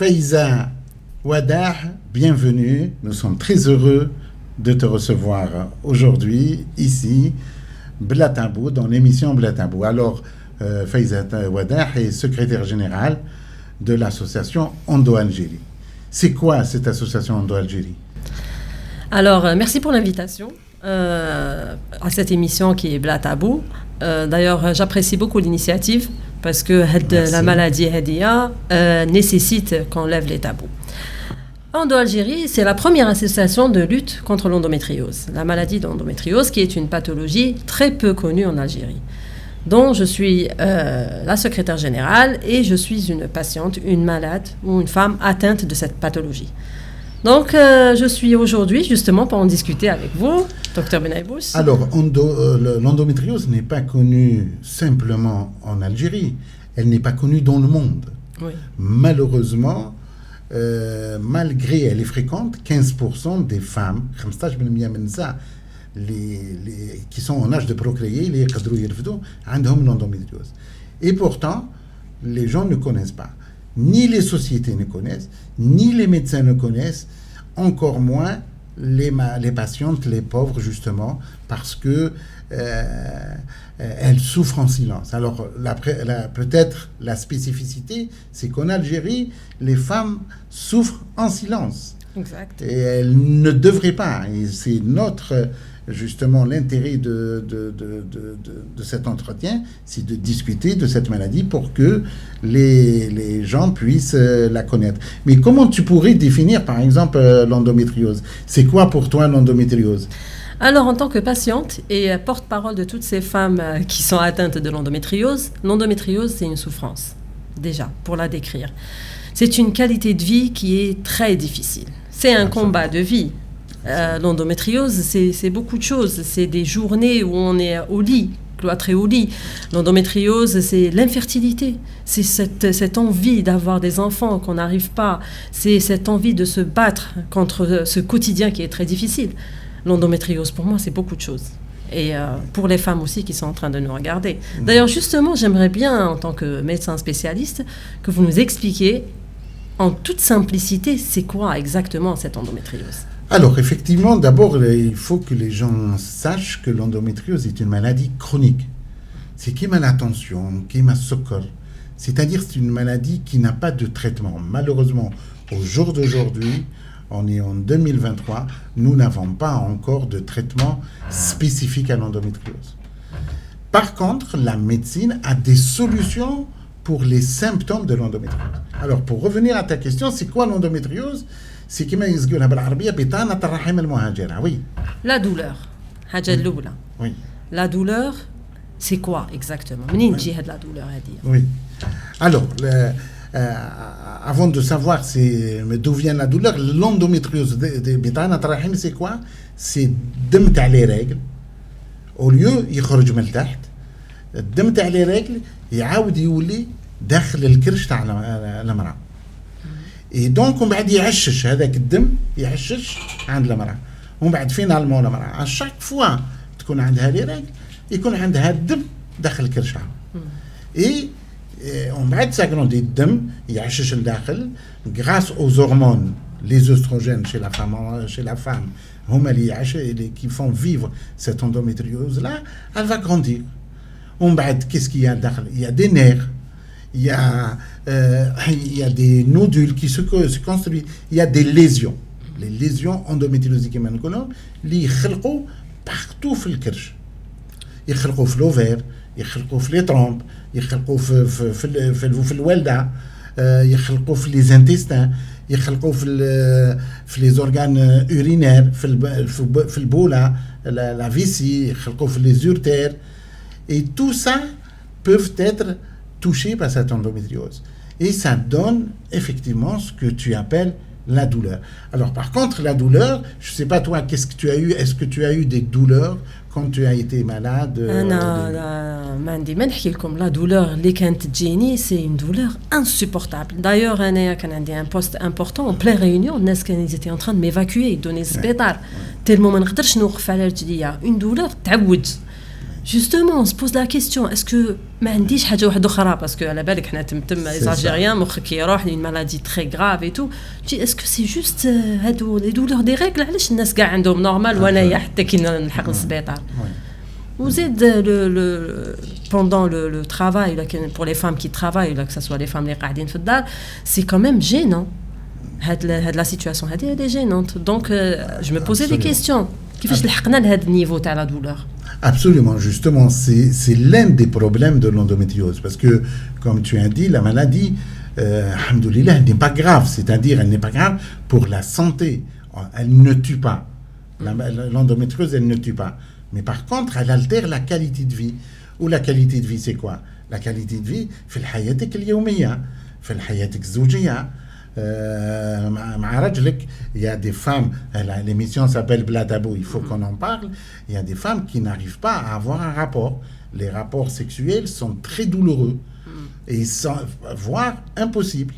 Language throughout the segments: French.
Faiza Wadah, bienvenue. Nous sommes très heureux de te recevoir aujourd'hui, ici, Blatabou, dans l'émission Blatabou. Alors, Faiza Wadah est secrétaire générale de l'association Ondo-Algérie. C'est quoi cette association Ondo-Algérie? Alors, merci pour l'invitation à cette émission qui est Blatabou. D'ailleurs, j'apprécie beaucoup l'initiative parce que la maladie Hadia nécessite qu'on lève les tabous. Ondo-Algérie, c'est la première association de lutte contre l'endométriose. La maladie d'endométriose qui est une pathologie très peu connue en Algérie, dont je suis la secrétaire générale et je suis une patiente, une malade ou une femme atteinte de cette pathologie. Donc, je suis aujourd'hui justement pour en discuter avec vous, Dr Benaibous. Alors, l'endométriose n'est pas connue simplement en Algérie, elle n'est pas connue dans le monde. Oui. Malheureusement, malgré elle est fréquente, 15% des femmes, 15% qui sont en âge de procréer, les ont l'endométriose. Et pourtant, les gens ne connaissent pas. Ni les sociétés ne connaissent, ni les médecins ne connaissent, encore moins les patientes, les pauvres, justement, parce que elles souffrent en silence. Alors, peut-être la spécificité, c'est qu'en Algérie, les femmes souffrent en silence. Exact. Et elles ne devraient pas. Et c'est justement l'intérêt de cet entretien, c'est de discuter de cette maladie pour que les gens puissent la connaître. Mais comment tu pourrais définir, par exemple, l'endométriose? C'est quoi pour toi l'endométriose? Alors, en tant que patiente et porte-parole de toutes ces femmes qui sont atteintes de l'endométriose, c'est une souffrance, déjà, pour la décrire. C'est une qualité de vie qui est très difficile. C'est un combat de vie. L'endométriose, c'est beaucoup de choses. C'est des journées où on est au lit, cloîtré au lit. L'endométriose, c'est l'infertilité. C'est cette envie d'avoir des enfants qu'on n'arrive pas. C'est cette envie de se battre contre ce quotidien qui est très difficile. L'endométriose, pour moi, c'est beaucoup de choses. Et pour les femmes aussi qui sont en train de nous regarder. D'ailleurs, justement, j'aimerais bien, en tant que médecin spécialiste, que vous nous expliquiez en toute simplicité, c'est quoi exactement cette endométriose? Alors, effectivement, d'abord, il faut que les gens sachent que l'endométriose est une maladie chronique. C'est qui m'a la tension, qui m'a soccer. C'est-à-dire, c'est une maladie qui n'a pas de traitement. Malheureusement, au jour d'aujourd'hui, on est en 2023, nous n'avons pas encore de traitement spécifique à l'endométriose. Par contre, la médecine a des solutions pour les symptômes de l'endométriose. Alors, pour revenir à ta question, c'est quoi l'endométriose? C'est كما يقولها بالعربية بطانة الرحم المهاجرة. Oui. La douleur. حاجة الأولى. Oui. La douleur, c'est quoi exactement? منين تجي هاد la douleur هذه? Oui. Alors, avant de savoir d'où vient la douleur, l'endométriose de بطانة الرحم, c'est quoi? C'est الدم تاع les règles. Au lieu يخرج من تحت, الدم تاع les règles يعاود يولي داخل الكرش تاع المرأة. Et donc, on va dire يعشش هذاك الدم يعشش عند المرأة. ومن بعد فينالمون المرأة chaque fois تكون عندها لي ريغل يكون عندها الدم داخل كرشها. Et on va dire que الدم يعشش لداخل grâce aux hormones, les oestrogènes chez la femme, هما qui font vivre cette endométriose là, elle va grandir. On va dire qu'est-ce qu'il y a داخل? Il y a des nerfs. Il y a des nodules qui se construisent. Il y a des lésions. Les lésions endométriosiques qui يخلقوا partout في الكرش. يخلقوا في l'ovaire, يخلقوا في les trompes, يخلقوا في الوالدة, يخلقوا في les intestins, يخلقوا في les organes urinaires, في البولة, la vessie, يخلقوا في les urtères. Et tout ça peuvent être touchés par cette endométriose. Et ça donne effectivement ce que tu appelles la douleur. Alors par contre, la douleur, je ne sais pas toi, qu'est-ce que tu as eu? Est-ce que tu as eu des douleurs quand tu as été malade? ما عندي ما نحكي لكم. La douleur اللي كانت تجيني c'est une douleur insupportable. D'ailleurs أنا كان عندي un poste important en pleine réunion, الناس كانوا ils étaient en train de m'évacuer, donner السبيطار tellement ما نقدرش نوقف على رجليا. Une douleur تعود. Justement, on se pose la question, est-ce que ما عنديش حاجة واحدة أخرى parce que على بالك حنا تم les Algériens مخك يروح une maladie très grave et tout. Tu dis est-ce que c'est juste هادو les douleurs des règles علاش الناس كاع عندهم نورمال وأنايا حتى كي نلحق للسبيطار. وزيد pendant le travail pour les femmes qui travaillent là, que ce soit les femmes اللي قاعدين في الدار, c'est quand même gênant. هاد la situation هادي elle est gênante. Donc je me posais des questions. كيفاش لحقنا لهاد النيفو تاع la douleur? Absolument, justement, c'est l'un des problèmes de l'endométriose. Parce que, comme tu as dit, la maladie, alhamdoulilah, elle n'est pas grave. C'est-à-dire, elle n'est pas grave pour la santé. Elle ne tue pas. L'endométriose, elle ne tue pas. Mais par contre, elle altère la qualité de vie. Ou la qualité de vie, c'est quoi? La qualité de vie, في حياتك اليومية, في حياتك الزوجية. Il y a des femmes, l'émission s'appelle Bla Tabou, il faut qu'on en parle. Il y a des femmes qui n'arrivent pas à avoir un rapport. Les rapports sexuels sont très douloureux et voire impossibles.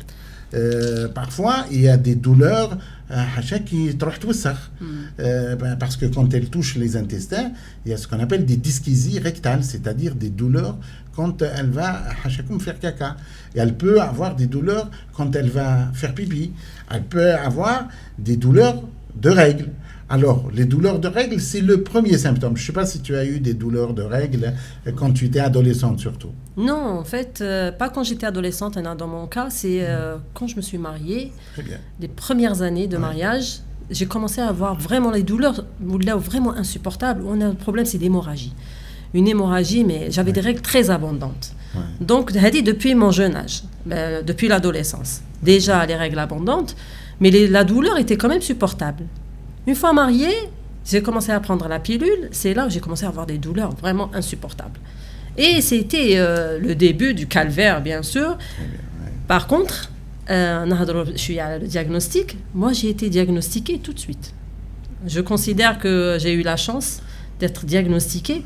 Parfois, il y a des douleurs qui parce que quand elles touchent les intestins, il y a ce qu'on appelle des dyskésies rectales, c'est-à-dire des douleurs quand elle va faire caca. Et elle peut avoir des douleurs quand elle va faire pipi. Elle peut avoir des douleurs de règles. Alors, les douleurs de règles, c'est le premier symptôme. Je ne sais pas si tu as eu des douleurs de règles quand tu étais adolescente, surtout. Non, en fait, pas quand j'étais adolescente. Dans mon cas, c'est quand je me suis mariée. Très bien. Les premières années de mariage, j'ai commencé à avoir vraiment les douleurs vraiment insupportables. Le problème, c'est l'hémorragie. Une hémorragie, mais j'avais des règles très abondantes. Ouais. Donc, depuis mon jeune âge, depuis l'adolescence. Déjà, les règles abondantes, mais la douleur était quand même supportable. Une fois mariée, j'ai commencé à prendre la pilule. C'est là que j'ai commencé à avoir des douleurs vraiment insupportables. Et c'était le début du calvaire, bien sûr. Ouais. Par contre, je suis à le diagnostic. Moi, j'ai été diagnostiquée tout de suite. Je considère que j'ai eu la chance d'être diagnostiquée.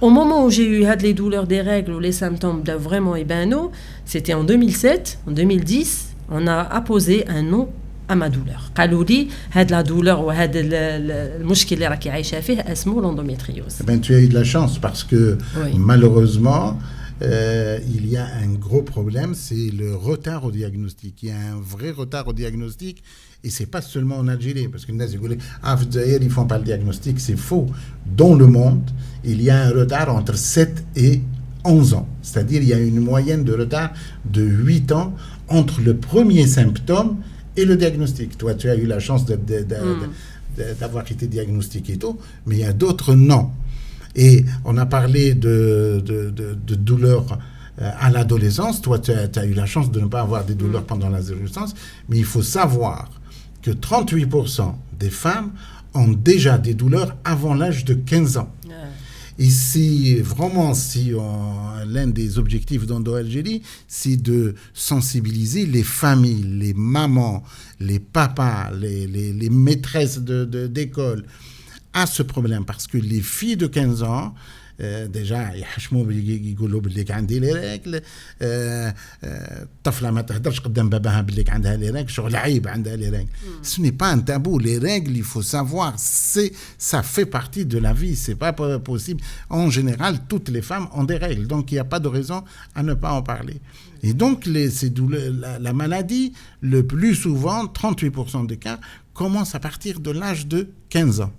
Au moment où j'ai eu les douleurs des règles ou les symptômes vraiment ébano, c'était en 2007, en 2010, on a apposé un nom à ma douleur. قالوا لي هاد la douleur ou هاد المشكل اللي راكي عايشه فيه اسمه l'endométriose. Ben tu as eu de la chance parce que malheureusement il y a un gros problème, c'est le retard au diagnostic. Il y a un vrai retard au diagnostic et c'est pas seulement en Algérie parce que les gens disent ah ils font pas le diagnostic, c'est faux. Dans le monde, il y a un retard entre 7 et 11 ans. C'est-à-dire il y a une moyenne de retard de 8 ans entre le premier symptôme et le diagnostic. Toi, tu as eu la chance d'avoir été diagnostiqué et tout, mais il y a d'autres non. Et on a parlé de douleurs à l'adolescence. Toi, tu as eu la chance de ne pas avoir des douleurs pendant l'adolescence, mais il faut savoir que 38% des femmes ont déjà des douleurs avant l'âge de 15 ans. Ici, vraiment, l'un des objectifs d'Endo-Algérie, c'est de sensibiliser les familles, les mamans, les papas, les maîtresses d'école à ce problème. Parce que les filles de 15 ans, déjà يحشموا يقولوا بليك عندي لي ريغل طفله ما تهدرش قدام باباها بليك عندها لي ريغل شغل عيب عندها لي ريغل. Ce n'est pas un tabou, les règles, il faut savoir, ça fait partie de la vie, c'est pas possible. En général, toutes les femmes ont des règles, donc il n'y a pas de raison à ne pas en parler. Et donc la maladie, le plus souvent, 38% des cas, commence à partir de l'âge de 15 ans.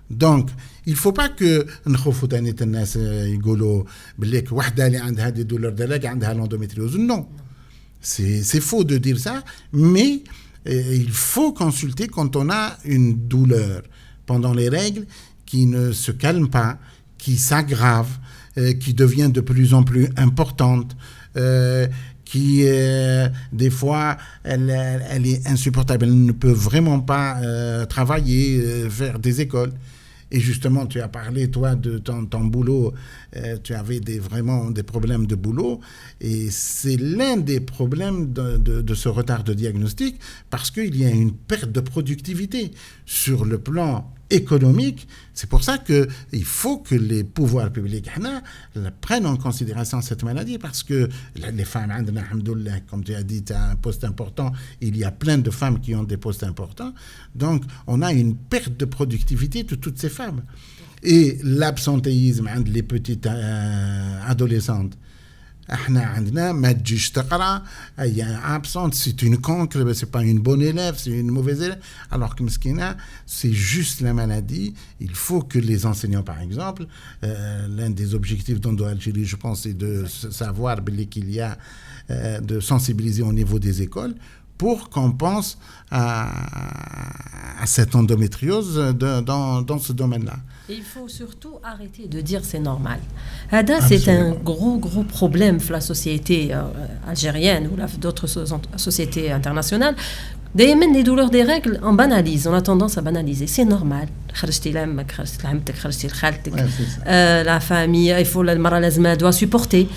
Donc, il ne faut pas que نخوفوا تاني الناس يقولوا بليك وحده اللي عندها دي دولار دلاك عندها l'endométriose. Non, c'est faux de dire ça, mais il faut consulter quand on a une douleur pendant les règles qui ne se calme pas, qui s'aggrave, qui devient de plus en plus importante, qui des fois elle est insupportable, elle ne peut vraiment pas travailler, faire des écoles. Et justement, tu as parlé, toi, de ton boulot. Tu avais vraiment des problèmes de boulot. Et c'est l'un des problèmes de ce retard de diagnostic parce qu'il y a une perte de productivité sur le plan économique. C'est pour ça qu'il faut que les pouvoirs publics prennent en considération cette maladie, parce que les femmes, comme tu as dit, tu as un poste important, il y a plein de femmes qui ont des postes importants, donc on a une perte de productivité de toutes ces femmes. Et l'absentéisme, les petites adolescentes, احنا عندنا ما تجيش تقرا هي absente, c'est une cancre, c'est pas une bonne élève, c'est une mauvaise élève, alors que مسكينة c'est juste la maladie. Il faut que les enseignants, par exemple, l'un des objectifs d'Ondo Algérie, je pense, c'est de savoir qu'il y a de sensibiliser au niveau des écoles pour qu'on pense à cette endométriose dans ce domaine-là. Et il faut surtout arrêter de dire c'est normal. Hada, c'est un gros problème pour la société algérienne ou d'autres sociétés internationales. D'ailleurs, les douleurs des règles, on banalise, on a tendance à banaliser. C'est normal. La famille, il faut la mara doit supporter.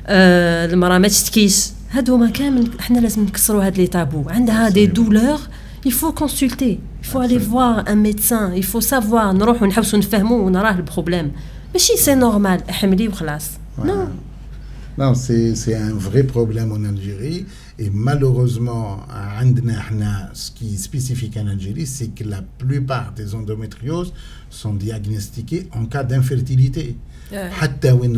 Le mara ما تشتكيش. هادوما كامل احنا لازم نكسروا هاد لي تابو. عندها des douleurs, il faut consulter. Il faut aller voir un médecin. Il faut savoir. نروحوا نحوسوا نفهموا ونراه البروبلème. ماشي c'est normal. احملي وخلاص. Non. Non, c'est un vrai problème en Algérie. Et malheureusement, ce qui est spécifique en Algérie, c'est que la plupart des endométrioses sont diagnostiquées en cas d'infertilité. حتى وين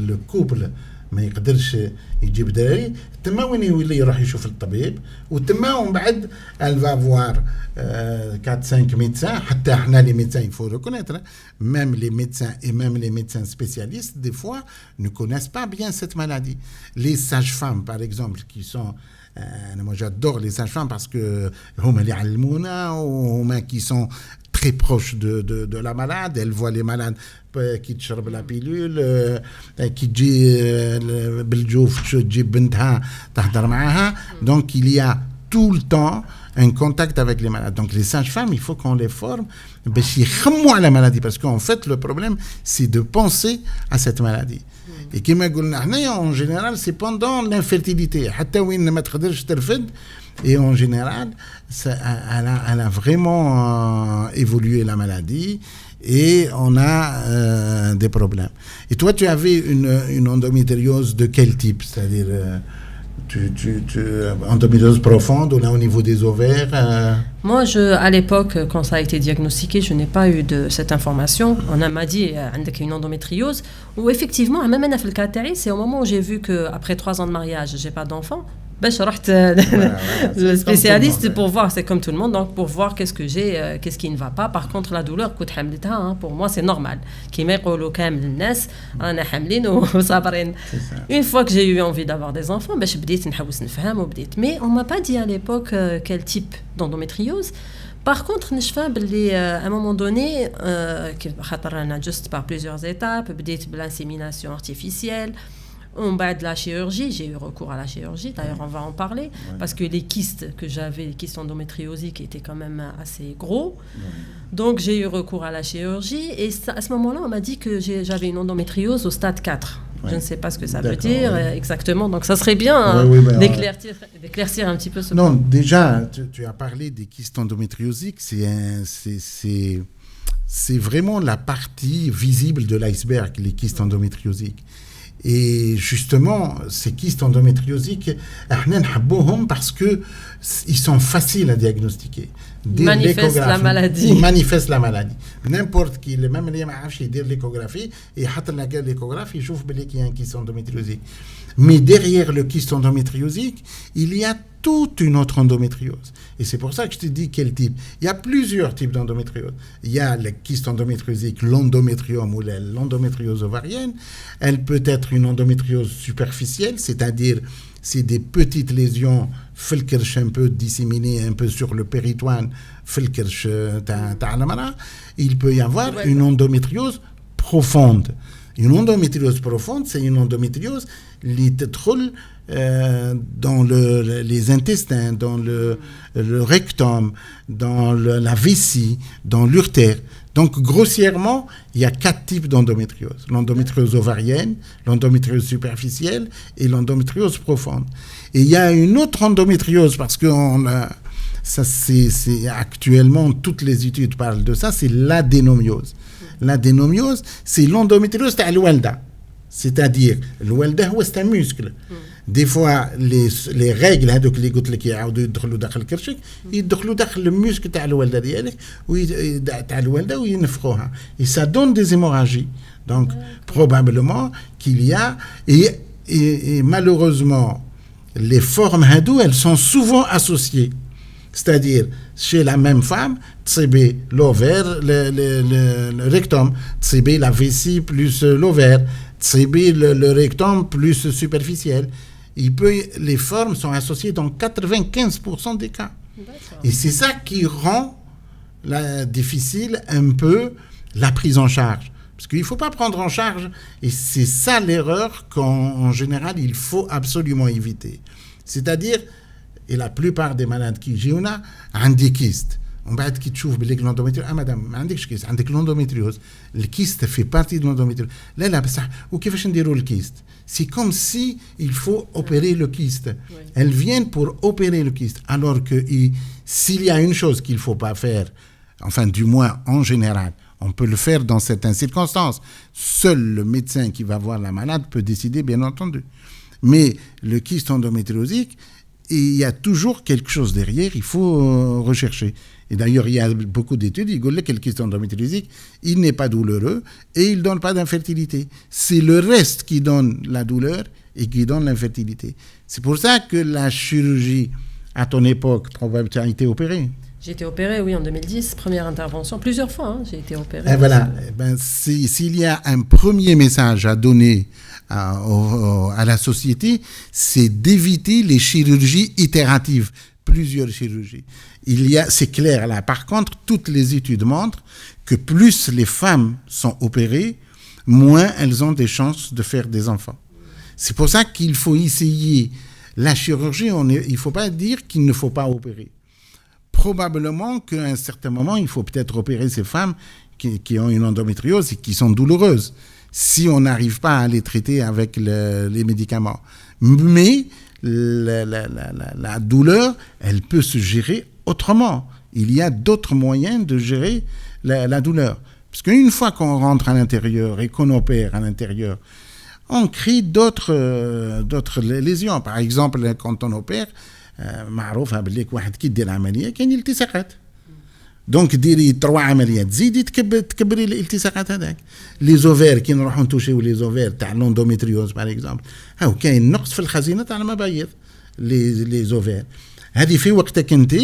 le couple ما يقدرش يجيب دراري تما وين يولي يروح يشوف الطبيب وتما ومن بعد elle va voir 4-5 médecins. حتى احنا les médecins, il faut reconnaître, même les médecins et même les médecins spécialistes des fois ne connaissent pas bien cette maladie. Les sages-femmes par exemple qui sont moi j'adore les sages-femmes parce que هما اللي علمونا وهما qui sont très proches de la malade. Elle voit les malades qui تشرب la pilule, qui تجي بالجوف تجيب بنتها تحضر معها. Donc il y a tout le temps un contact avec les malades. Donc les sages-femmes, il faut qu'on les forme باش يخموا على la maladie, parce qu'en fait le problème c'est de penser à cette maladie. Et كما قلنا حنايا en général c'est pendant l'infertilité حتى وين ما تقدرش ترفد. Et en général, elle a vraiment évolué la maladie et on a des problèmes. Et toi, tu avais une endométriose de quel type? C'est-à-dire endométriose profonde ou là au niveau des ovaires Moi, à l'époque, quand ça a été diagnostiqué, je n'ai pas eu de cette information. On m'a dit qu'il y a une endométriose. Ou effectivement, même en Afrique, c'est au moment où j'ai vu qu'après 3 ans de mariage, je n'ai pas d'enfant. Je رحت le spécialiste pour voir, c'est comme tout le monde, donc pour voir qu'est-ce que j'ai, qu'est-ce qui ne va pas. Par contre, la douleur, pour moi, c'est normal. Une fois que j'ai eu envie d'avoir des enfants, mais on ne m'a pas dit à l'époque quel type d'endométriose. Par contre, à un moment donné, juste par plusieurs étapes, l'insémination artificielle. En bas de la chirurgie, j'ai eu recours à la chirurgie, d'ailleurs on va en parler, parce que les kystes que j'avais, les kystes endométriosiques étaient quand même assez gros, donc j'ai eu recours à la chirurgie, et à ce moment-là on m'a dit que j'avais une endométriose au stade 4. Je ne sais pas ce que ça veut dire exactement, donc ça serait bien d'éclaircir un petit peu ce point. Non, déjà, tu as parlé des kystes endométriosiques, c'est vraiment la partie visible de l'iceberg, les kystes endométriosiques. Et justement, ces kystes endométriosiques, parce qu'ils sont faciles à diagnostiquer. Ils manifestent la maladie. Ils manifestent la maladie. N'importe qui, même les gens qui font l'échographie, et l'échographie, ils voient qu'il y a un kyste endométriosique. Mais derrière le kyste endométriosique, il y a toute une autre endométriose. Et c'est pour ça que je te dis quel type. Il y a plusieurs types d'endométriose. Il y a le kyste endométriosique, l'endométriome ou l'endométriose ovarienne. Elle peut être une endométriose superficielle, c'est-à-dire c'est des petites lésions un peu disséminées un peu sur le péritoine. Il peut y avoir une endométriose profonde. Une endométriose profonde, c'est une endométriose qui تدخل dans les intestins, dans le rectum, dans la vessie, dans l'urtère. Donc, grossièrement, il y a 4 types d'endométriose. L'endométriose ovarienne, l'endométriose superficielle et l'endométriose profonde. Et il y a une autre endométriose, parce que ça c'est actuellement, toutes les études parlent de ça, c'est l'adénomiose. L'adénomiose, c'est l'endométriose تاع الوالدة. C'est-à-dire, الوالدة هو c'est un muscle. Des fois, les règles هذوك اللي قلت لك يعاودوا يدخلوا داخل كرشك يدخلوا داخل المسك تاع الوالدة ديالك تاع الوالدة وينفخوها. Et ça donne des hémorragies. Donc, probablement qu'il y a... Et malheureusement, les formes hindoues, elles sont souvent associées. C'est-à-dire, chez la même femme, تصيبي l'ovaire, le rectum, تصيبي la vessie plus l'ovaire, تصيبي le rectum plus superficiel. Les formes sont associées dans 95% des cas. D'accord. Et c'est ça qui rend difficile un peu la prise en charge. Parce qu'il ne faut pas prendre en charge, et c'est ça l'erreur qu'en général, il faut absolument éviter. C'est-à-dire, et la plupart des malades qui ont des kystes. On va être qui trouve l'endométriose. Ah madame, عندك l'endométriose. Le kyste fait partie de l'endométriose. Là, ou qu'est-ce qu'on dit le kyste? C'est comme si il faut opérer le kyste. Oui. Elles viennent pour opérer le kyste. Alors que s'il y a une chose qu'il ne faut pas faire, enfin du moins en général, on peut le faire dans certaines circonstances. Seul le médecin qui va voir la malade peut décider, bien entendu. Mais le kyste endométriosique, il y a toujours quelque chose derrière, il faut rechercher. Et d'ailleurs, il y a beaucoup d'études, ils disent que le kyste endométriosique, il n'est pas douloureux et il ne donne pas d'infertilité. C'est le reste qui donne la douleur et qui donne l'infertilité. C'est pour ça que la chirurgie, à ton époque, probablement, tu as été opérée. J'ai été opérée, oui, en 2010, première intervention, plusieurs fois, j'ai été opérée. Et voilà, s'il y a un premier message à donner à la société, c'est d'éviter les chirurgies itératives, plusieurs chirurgies. C'est clair là. Par contre, toutes les études montrent que plus les femmes sont opérées, moins elles ont des chances de faire des enfants. C'est pour ça qu'il faut essayer la chirurgie. Il ne faut pas dire qu'il ne faut pas opérer. Probablement qu'à un certain moment, il faut peut-être opérer ces femmes qui ont une endométriose et qui sont douloureuses, si on n'arrive pas à les traiter avec les médicaments. Mais la douleur, elle peut se gérer autrement. Il y a d'autres moyens de gérer la douleur. Parce qu'une fois qu'on rentre à l'intérieur et qu'on opère à l'intérieur, on crée d'autres lésions. Par exemple, quand on opère, معروفة باللي واحد كي يدير عملية كاين التصاقات. دونك ديري 3 عمليات تزيدي تكبري الالتصاقات هذاك. لي زوفير كي نروحوا نتوشيو لي زوفير تاع لوندوميتريوز باغ اكزومبل هاو كاين نقص في الخزينه تاع المبايض لي زوفير. هذه في وقتك انت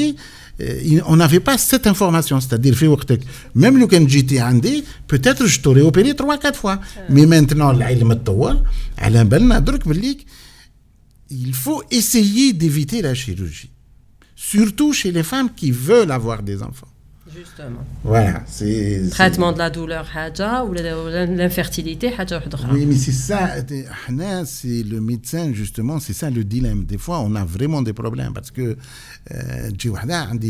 on n'avait pas cette information, c'est-à-dire في وقتك même لو كان جيتي عندي peut-être je t'aurais opéré 3-4 fois. Mais maintenant العلم تطور على بالنا درك بالليك il faut essayer d'éviter la chirurgie, surtout chez les femmes qui veulent avoir des enfants. Justement. Voilà, traitement de la douleur ou l'infertilité. Oui, mais c'est ça. C'est le médecin, justement, c'est ça le dilemme. Des fois, on a vraiment des problèmes parce que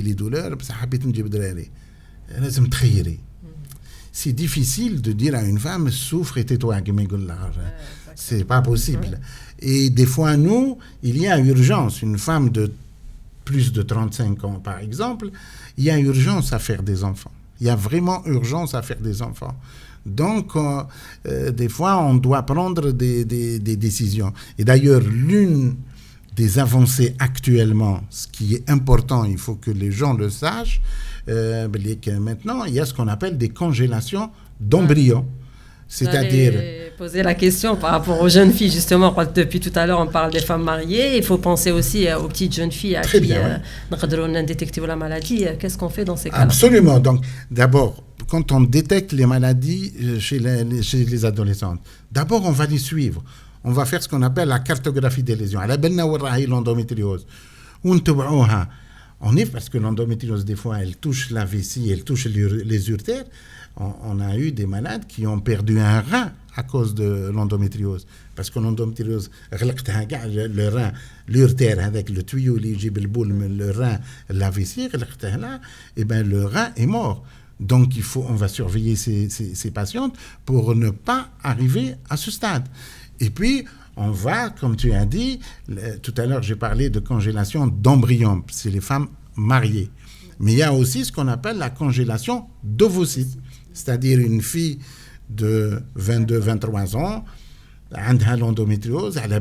les douleurs, c'est difficile de dire à une femme souffre et tais-toi. C'est pas possible. Et des fois, nous, il y a urgence. Une femme de plus de 35 ans, par exemple, il y a urgence à faire des enfants. Il y a vraiment urgence à faire des enfants. Donc, des fois, on doit prendre des décisions. Et d'ailleurs, l'une des avancées actuellement, ce qui est important, il faut que les gens le sachent, que maintenant, il y a ce qu'on appelle des congélations d'embryons. C'est-à-dire... poser la question par rapport aux jeunes filles, justement. Depuis tout à l'heure, on parle des femmes mariées. Il faut penser aussi aux petites jeunes filles à qui on détecte la maladie. Qu'est-ce qu'on fait dans ces cas-là? Absolument. Donc, d'abord, quand on détecte les maladies chez les adolescentes, d'abord, on va les suivre. On va faire ce qu'on appelle la cartographie des lésions. À la belle l'endométriose. On est parce que l'endométriose, des fois, elle touche la vessie, elle touche les urtères. On a eu des malades qui ont perdu un rein à cause de l'endométriose. Parce que l'endométriose, le rein, l'urtère avec le tuyau, le rein, la vessie, et ben le rein est mort. Donc on va surveiller ces patientes pour ne pas arriver à ce stade. Et puis, on va, comme tu as dit, tout à l'heure j'ai parlé de congélation d'embryons. C'est les femmes mariés. Mais il y a aussi ce qu'on appelle la congélation d'ovocytes. C'est-à-dire une fille de 22-23 ans, عندها l'endométriose, elle a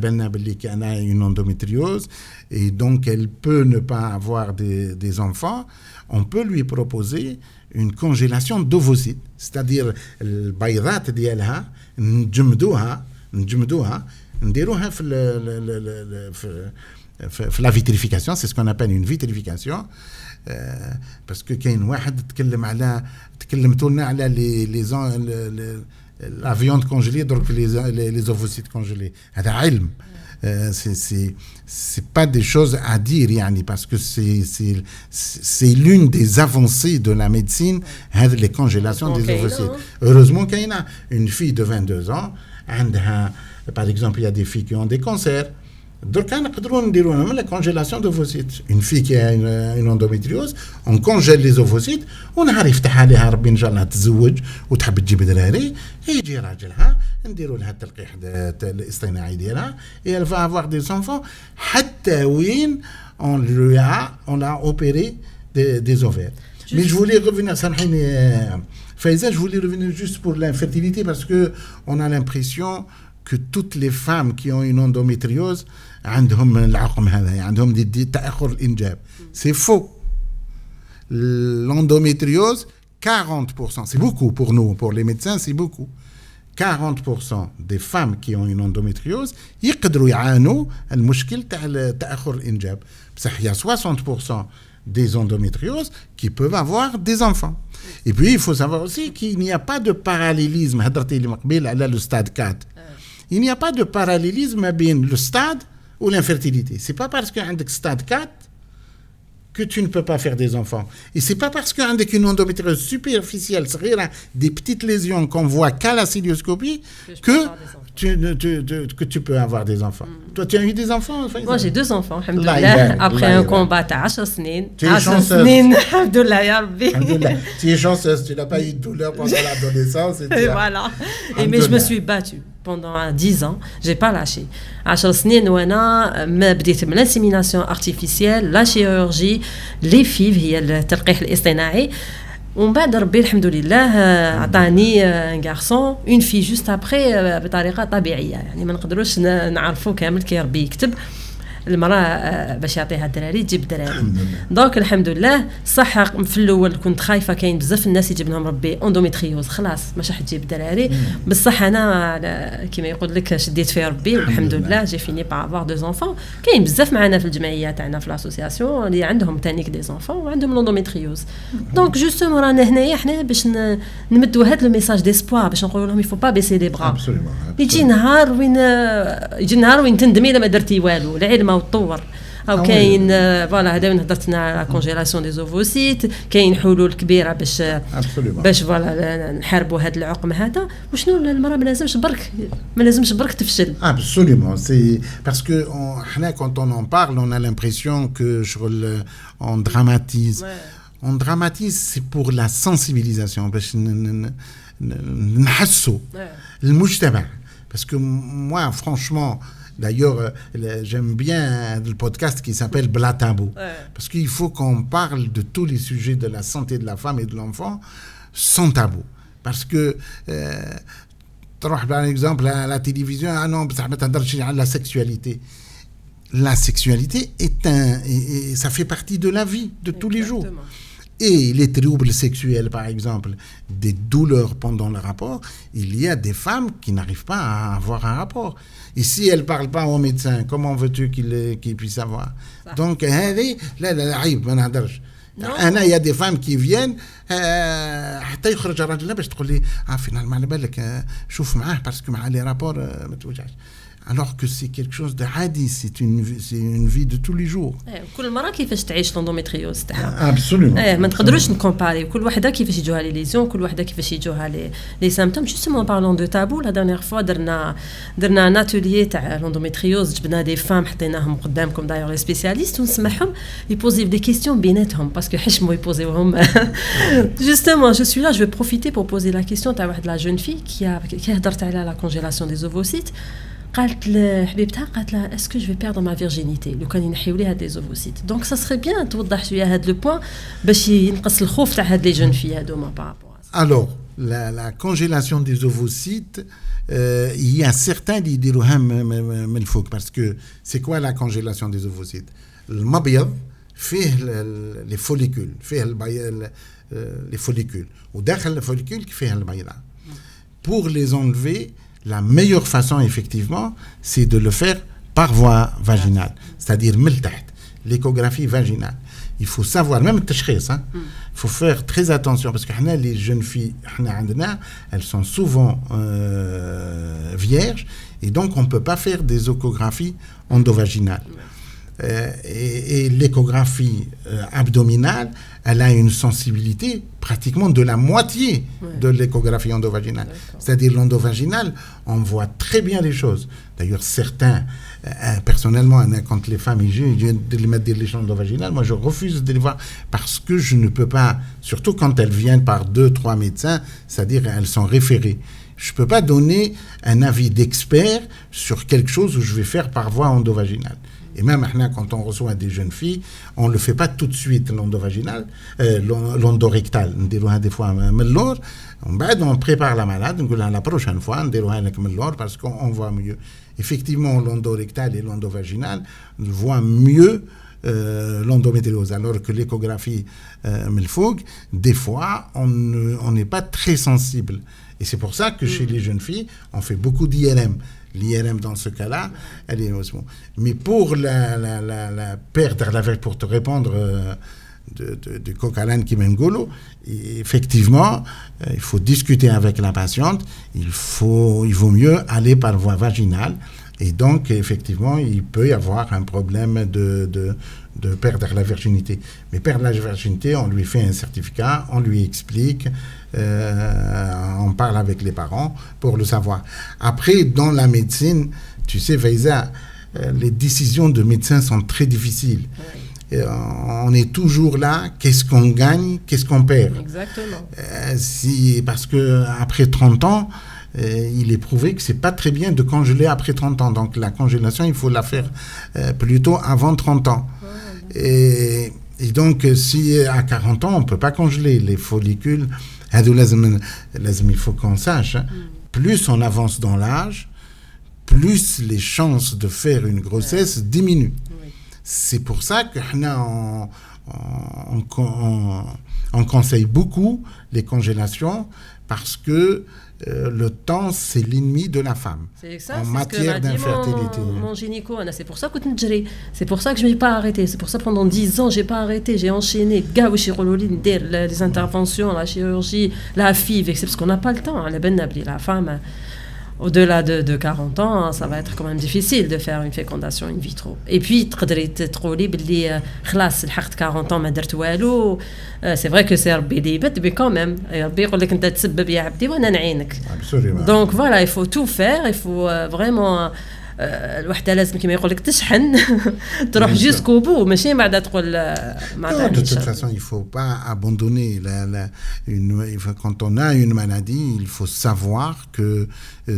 une endométriose, et donc elle peut ne pas avoir des enfants. On peut lui proposer une congélation d'ovocytes. C'est-à-dire البيضات ديالها نجمدوها نديروها في la vitrification, c'est ce qu'on appelle une vitrification. parce que كاين واحد تكلمتوا لنا على la viande congelée, donc les ovocytes congelés. هذا علم. c'est pas des choses à dire يعني, parce que c'est l'une des avancées de la médecine, les congélations des ovocytes. Heureusement qu'il y a une fille de 22 ans, par exemple, il y a des filles qui ont des cancers. Donc, on peut la congélation d'ovocytes. Une fille qui a une endométriose, on congèle les ovocytes, on arrive à faire ربي إن شاء الله تتزوج وتحب تجيب دراري, يجي راجلها نديروا لها التلقيح الاصطناعي ديالها, et elle va avoir des enfants حتى وين on a opéré des ovaires. Mais je voulais revenir, Faiza, je voulais revenir juste pour l'infertilité, parce que on a l'impression que toutes les femmes qui ont une endométriose عندهم العقم هذا, عندهم دي تأخر الإنجاب. C'est faux. L'endométriose, 40%, c'est beaucoup pour nous, pour les médecins, c'est beaucoup. 40% des femmes qui ont une endométriose يقدروا يعانوا المشكل تاع تأخر الإنجاب. بصح il y a 60% des endométrioses qui peuvent avoir des enfants. Et puis il faut savoir aussi qu'il n'y a pas de parallélisme. هضرتي لي مقبل على le stade 4. Il n'y a pas de parallélisme بين le stade ou l'infertilité. C'est pas parce que عندك stade 4 que tu ne peux pas faire des enfants. Et c'est pas parce qu'avec une endométriose superficielle, des petites lésions qu'on voit qu'à la cilioscopie, que tu peux avoir des enfants. Toi, tu as eu des enfants? Moi, j'ai 2 enfants, alhamdoulilah, après un combat à 10 سنين. Tu es chanceuse. Alhamdoulilah, ya Rabbi. Tu es chanceuse, tu n'as pas eu de douleur pendant l'adolescence. Et voilà. Mais je me suis battue. Pendant 10 ans, j'ai pas lâché. 10 سنين وانا ما بديت من l'insémination artificielle, la chirurgie, les FIV هي التلقيح الاصطناعي. ومن بعد ربي الحمد لله عطاني ان غارسون اون في جوست ابري بطريقه طبيعيه, يعني ما نقدروش نعرفوا كامل كي ربي يكتب المراه باش يعطيها الدراري تجيب الدراري. دونك الحمد لله صح في الاول كنت خايفه, كاين بزاف الناس يجيب لهم ربي اندوميتريوز خلاص مش راح تجيب الدراري, بصح انا كيما يقول لك شديت فيها ربي والحمد لله جي فيني با افوار 2 زونفون. كاين بزاف معنا في الجمعيه تاعنا في لاسوسياسيون اللي عندهم تانيك دي زونفون وعندهم الاندوميتريوز. دونك جوستومون رانا هنايا حنا باش نمدوا هذا لو ميساج ديسبوار, باش نقولوا لهم يفو با بيسي لي برا. يجي نهار وين تندمي لما درتي والو, العلم وتطور. او كاين فوالا هذا وين هضرتنا على كونجيلاسيون دي زوفوسيت, كاين حلول كبيره باش فوالا نحاربوا هذا العقم هذا. وشنو المراه ما لازمش برك تفشل. Absolument, c'est parce que quand on en parle, on a l'impression que on dramatise. Ouais. On dramatise, c'est pour la sensibilisation, باش نحسوا المجتمع. Parce que moi, franchement, d'ailleurs, j'aime bien le podcast qui s'appelle Bla Tabou. Ouais. Parce qu'il faut qu'on parle de tous les sujets de la santé de la femme et de l'enfant sans tabou. Parce que, par exemple, à la télévision, la sexualité. La sexualité ça fait partie de la vie de tous les jours. Et les troubles sexuels, par exemple, des douleurs pendant le rapport, il y a des femmes qui n'arrivent pas à avoir un rapport. Et si elles ne parlent pas au médecin, comment veux-tu qu'ils puissent avoir? Donc, il y a des femmes qui viennent حتى يخرج الراجل باش تقول لي finalement على بالك شوف معاه باسكو مع لي رابور ما توجعش. Alors que c'est quelque chose de عادي, c'est une vie de tous les jours. كل مرة كيفاش تعيش l'endométriose تاعها. Absolument. ما نقدروش نكومباري, كل وحدة كيفاش يجوها لي ليزيون, كل وحدة كيفاش يجوها لي سيمبتوم. Justement parlant de tabou, la dernière fois درنا un atelier تاع l'endométriose, جبنا des femmes حطيناهم قدامكم d'ailleurs les spécialistes ونسمعهم يبوزيو des questions بيناتهم parce que حشموا يبوزيوهم. Justement, je suis là, je vais profiter pour poser la question à la jeune fille qui هضرت على la congélation des ovocytes. قالت لحبيبتها قالت لها est-ce que je vais perdre ma virginité لو كان ينحيوا لي هاد لي زوفوسيت دونك ça serait bien توضح شويه هاد لو بوين باش ينقص الخوف تاع هاد لي جون في هادوما بارابور. Alors la congélation des ovocytes, il y a certains qui diront parce que c'est quoi la congélation des ovocytes? Le mabiad fait les follicules, fait les follicules. Ou derrière les follicules qui fait le bayda. Pour les enlever, la meilleure façon effectivement, c'est de le faire par voie vaginale, c'est-à-dire l'échographie vaginale. Il faut savoir, même le tashkhis, il faut faire très attention parce que les jeunes filles, elles sont souvent vierges et donc on ne peut pas faire des échographies endovaginales. Et l'échographie abdominale, elle a une sensibilité pratiquement de la moitié de l'échographie endovaginale. D'accord. C'est-à-dire l'endovaginale, on voit très bien les choses. D'ailleurs, certains, personnellement, quand les femmes de les mettre des lésions endovaginales, moi je refuse de les voir parce que je ne peux pas, surtout quand elles viennent par 2-3 médecins, c'est-à-dire elles sont référées. Je ne peux pas donner un avis d'expert sur quelque chose où je vais faire par voie endovaginale. Et même quand on reçoit des jeunes filles, on ne le fait pas tout de suite, l'endovaginal, l'endorectal. On dit des fois, on prépare la malade, on dit la prochaine fois, on dit parce qu'on voit mieux. Effectivement, l'endorectal et l'endovaginal voient mieux l'endométriose, alors que l'échographie Melfoug, des fois, on n'est pas très sensible. Et c'est pour ça que chez les jeunes filles, on fait beaucoup d'IRM. L'IRM, dans ce cas-là, elle est osmose. Mais pour la perdre la veille, pour te répondre de coq-à-l'âne qui m'engolo, effectivement, il faut discuter avec la patiente. Il vaut mieux aller par voie vaginale. Et donc, effectivement, il peut y avoir un problème de perdre la virginité. Mais perdre la virginité, on lui fait un certificat, on lui explique, on parle avec les parents pour le savoir. Après, dans la médecine, tu sais, Faiza, les décisions de médecins sont très difficiles. Oui. On est toujours là, qu'est-ce qu'on gagne, qu'est-ce qu'on perd. Exactement. Parce qu'après 30 ans, il est prouvé que c'est pas très bien de congeler après 30 ans. Donc la congélation, il faut la faire plutôt avant 30 ans. Et donc, si à 40 ans, on peut pas congeler les follicules, il faut qu'on sache, plus on avance dans l'âge, plus les chances de faire une grossesse diminuent. Oui. C'est pour ça que on conseille beaucoup les congélations parce que le temps, c'est l'ennemi de la femme. C'est ça, en matière d'infertilité. Mon gynéco, c'est pour ça que c'est pour ça que je n'ai pas arrêté. C'est pour ça que pendant 10 ans, je n'ai pas arrêté. J'ai enchaîné les interventions, la chirurgie, la FIV, parce qu'on n'a pas le temps. La femme, au-delà de 40 ans, ça va être quand même difficile de faire une fécondation in vitro. Et puis, c'est vrai que c'est mais quand même. Donc voilà, il faut tout faire, il faut vraiment... الوحده لازم كما يقول لك تشحن تروح jusqu'au bout ماشي بعد تقول de toute façon il faut pas abandonner quand on a une maladie il faut savoir que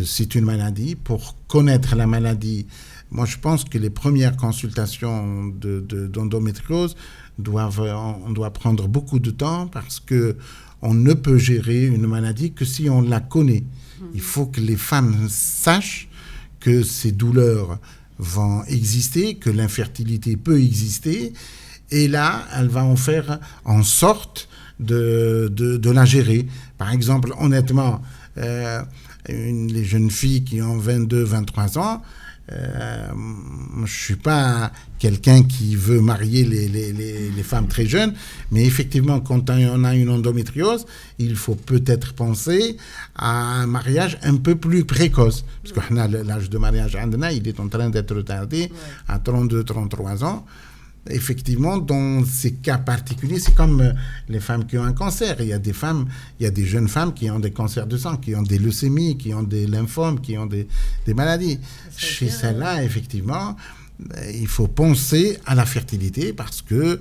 c'est une maladie. Pour connaître la maladie, moi je pense que les premières consultations d'endométriose on doit prendre beaucoup de temps parce que on ne peut gérer une maladie que si on la connaît. Il faut que les femmes sachent que ces douleurs vont exister, que l'infertilité peut exister, et là, elle va en faire en sorte de la gérer. Par exemple, honnêtement, les jeunes filles qui ont 22, 23 ans, je ne suis pas quelqu'un qui veut marier les femmes très jeunes, mais effectivement, quand on a une endométriose, il faut peut-être penser à un mariage un peu plus précoce. Parce que l'âge de mariage, il est en train d'être retardé à 32, 33 ans. Effectivement, dans ces cas particuliers, c'est comme les femmes qui ont un cancer. Il y a des jeunes femmes qui ont des cancers de sang, qui ont des leucémies, qui ont des lymphomes, qui ont des maladies. Chez celles-là, effectivement, il faut penser à la fertilité parce que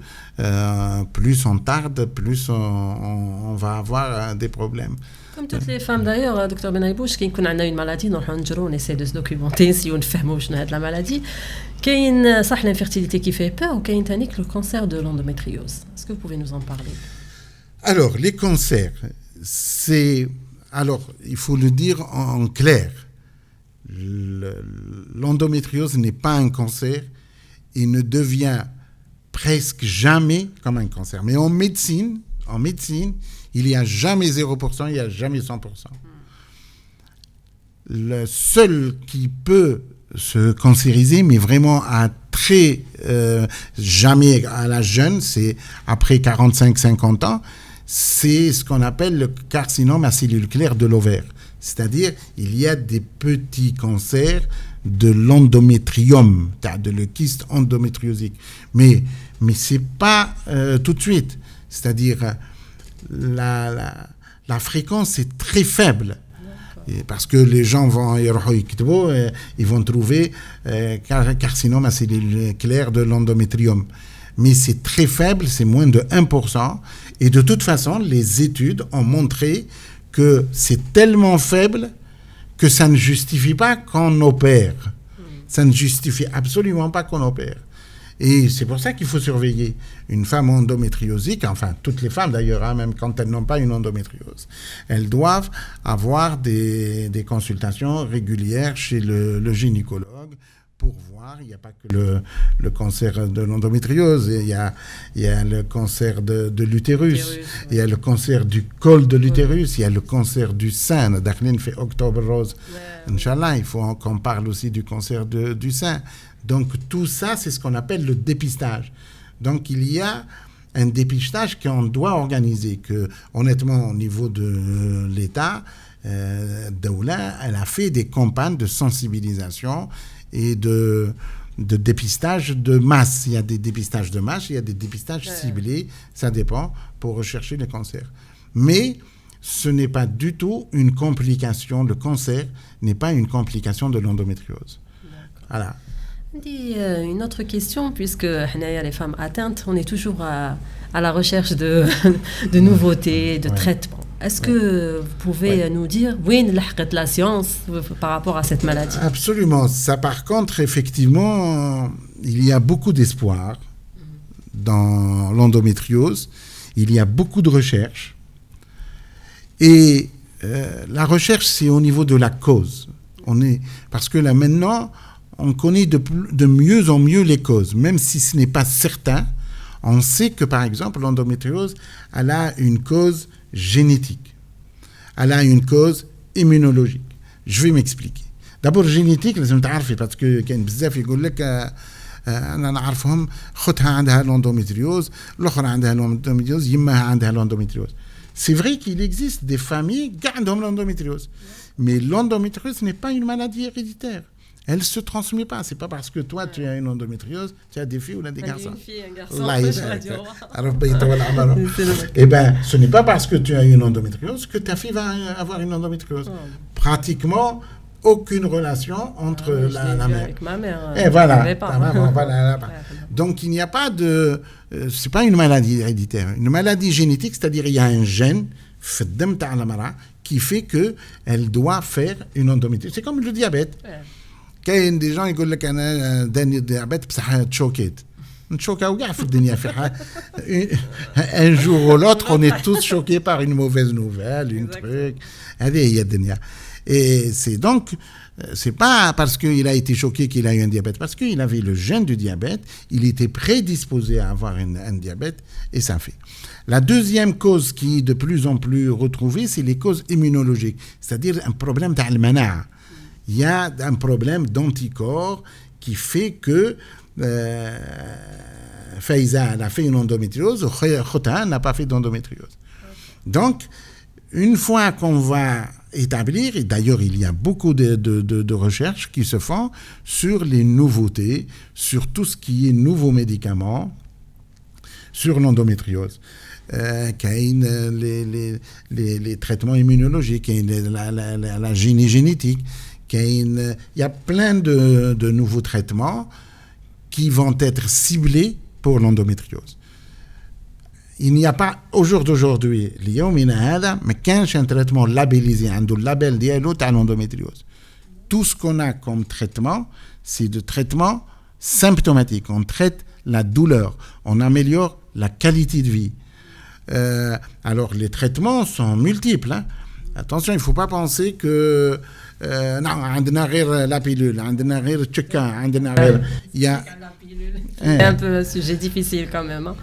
plus on tarde, plus on va avoir des problèmes. Comme toutes les femmes d'ailleurs, docteur Benaibouche, qui a une maladie, on essaie de se documenter si on fait la maladie. Il y a l'infertilité qui fait peur ou il y a le cancer de l'endométriose. Est-ce que vous pouvez nous en parler? Alors, les cancers, alors, il faut le dire en clair. L'endométriose n'est pas un cancer. Il ne devient presque jamais comme un cancer. Mais en médecine, il n'y a jamais 0%, il n'y a jamais 100%. Le seul qui peut se cancériser, mais vraiment à jamais à la jeune, c'est après 45-50 ans, c'est ce qu'on appelle le carcinome à cellules claires de l'ovaire. C'est-à-dire, il y a des petits cancers de l'endométrium, de le kyste endométriosique. Mais ce n'est pas tout de suite. C'est-à-dire, la fréquence est très faible. Parce que les gens ils vont trouver carcinome à cellules claires de l'endométrium. Mais c'est très faible, c'est moins de 1%. Et de toute façon, les études ont montré que c'est tellement faible que ça ne justifie pas qu'on opère. Ça ne justifie absolument pas qu'on opère. Et c'est pour ça qu'il faut surveiller une femme endométriosique, enfin toutes les femmes d'ailleurs, même quand elles n'ont pas une endométriose. Elles doivent avoir des consultations régulières chez le gynécologue pour voir, il n'y a pas que le cancer de l'endométriose, il y a le cancer de l'utérus, il y a le cancer du col de l'utérus, il y a le cancer du sein. Dakhlin fait Octobre Rose. Inch'Allah, il faut qu'on parle aussi du cancer du sein. Donc tout ça, c'est ce qu'on appelle le dépistage. Donc il y a un dépistage qu'on doit organiser, que honnêtement au niveau de l'État, Daoula, elle a fait des campagnes de sensibilisation et de dépistage de masse. Il y a des dépistages de masse, il y a des dépistages ciblés, ça dépend, pour rechercher les cancers. Mais ce n'est pas du tout une complication, le cancer n'est pas une complication de l'endométriose. Voilà. Une autre question, puisque les femmes atteintes, on est toujours à la recherche de nouveautés, de traitements. Est-ce que vous pouvez nous dire où est la science par rapport à cette maladie? Absolument. Ça, par contre, effectivement, il y a beaucoup d'espoir dans l'endométriose. Il y a beaucoup de recherches. Et la recherche, c'est au niveau de la cause. Parce que là, maintenant, on connaît de mieux en mieux les causes, même si ce n'est pas certain. On sait que, par exemple, l'endométriose, elle a une cause génétique. Elle a une cause immunologique. Je vais m'expliquer. D'abord, génétique, لازم تعرفي parce que كاين بزاف يقول لك أنا نعرفهم خوتها عندها l'endométriose, الأخرى عندها l'endométriose, يمها عندها l'endométriose. C'est vrai qu'il existe des familles qui ont l'endométriose. Mais l'endométriose n'est pas une maladie héréditaire. Elle ne se transmet pas. Ce n'est pas parce que toi, tu as une endométriose, tu as des filles ou des garçons. Une fille, un garçon. Eh bien, ce n'est pas parce que tu as une endométriose que ta fille va avoir une endométriose. Pratiquement aucune relation entre la mère. Avec ma mère. Et voilà. Donc, il n'y a pas de... ce n'est pas une maladie héréditaire. Une maladie génétique, c'est-à-dire il y a un gène, qui fait qu'elle doit faire une endométriose. C'est comme le diabète. كاين دي جان يقول لك انا داني ديابيت بصح تشوكيت نتشوكاو كاع في الدنيا في حال un jour ou l'autre on est tous choqués par une mauvaise nouvelle une truc هذه هي الدنيا et c'est donc c'est pas parce qu'il a été choqué qu'il a eu un diabète parce qu'il avait le gène du diabète il était prédisposé à avoir un diabète et ça fait. La deuxième cause qui est de plus en plus retrouvée c'est les causes immunologiques, c'est-à-dire un problème تاع المناعة. Il y a un problème d'anticorps qui fait que Faiza a fait une endométriose, Khota n'a pas fait d'endométriose. Donc, une fois qu'on va établir, et d'ailleurs il y a beaucoup de recherches qui se font sur les nouveautés, sur tout ce qui est nouveaux médicaments, sur l'endométriose. Les traitements immunologiques, la génétique. Il y a plein de nouveaux traitements qui vont être ciblés pour l'endométriose. Il n'y a pas, au jour d'aujourd'hui, mais un traitement labellisé, un label dialogue à l'endométriose. Tout ce qu'on a comme traitement, c'est de traitement symptomatique. On traite la douleur, on améliore la qualité de vie. Alors, les traitements sont multiples. Hein. Attention, il ne faut pas penser que non, on a la pilule, on a le tchèquin, il y a... C'est un peu un sujet difficile quand même. Hein.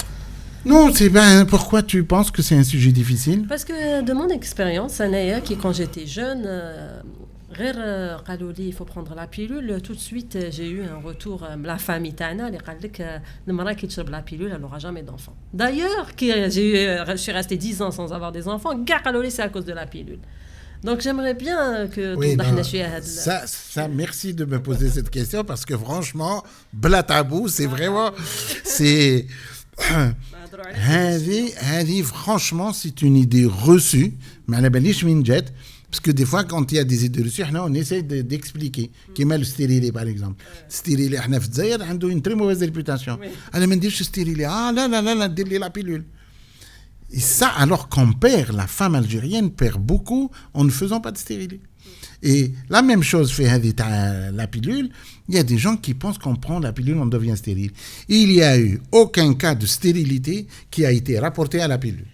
Non, c'est bien. Pourquoi tu penses que c'est un sujet difficile? Parce que de mon expérience, quand j'étais jeune, il faut prendre la pilule. Tout de suite, j'ai eu un retour. La famille Tana, elle a dit que la pilule, elle n'aura jamais d'enfants. D'ailleurs, je suis restée 10 ans sans avoir des enfants. C'est à cause de la pilule. Donc j'aimerais bien que oui, ça, merci de me poser cette question parce que franchement, blatabou, c'est vraiment, c'est franchement, c'est une idée reçue, mais elle a parce que des fois, quand il y a des idées reçues, on essaie d'expliquer. Comme le stérilet, par exemple. Le stérilet, a une très mauvaise réputation. Elle me dit, je suis stérilé. Ah là, la pilule. Et ça, alors qu'on perd, la femme algérienne perd beaucoup en ne faisant pas de stérilet. Et la même chose fait la pilule. Il y a des gens qui pensent qu'on prend la pilule, on devient stérile. Il n'y a eu aucun cas de stérilité qui a été rapporté à la pilule.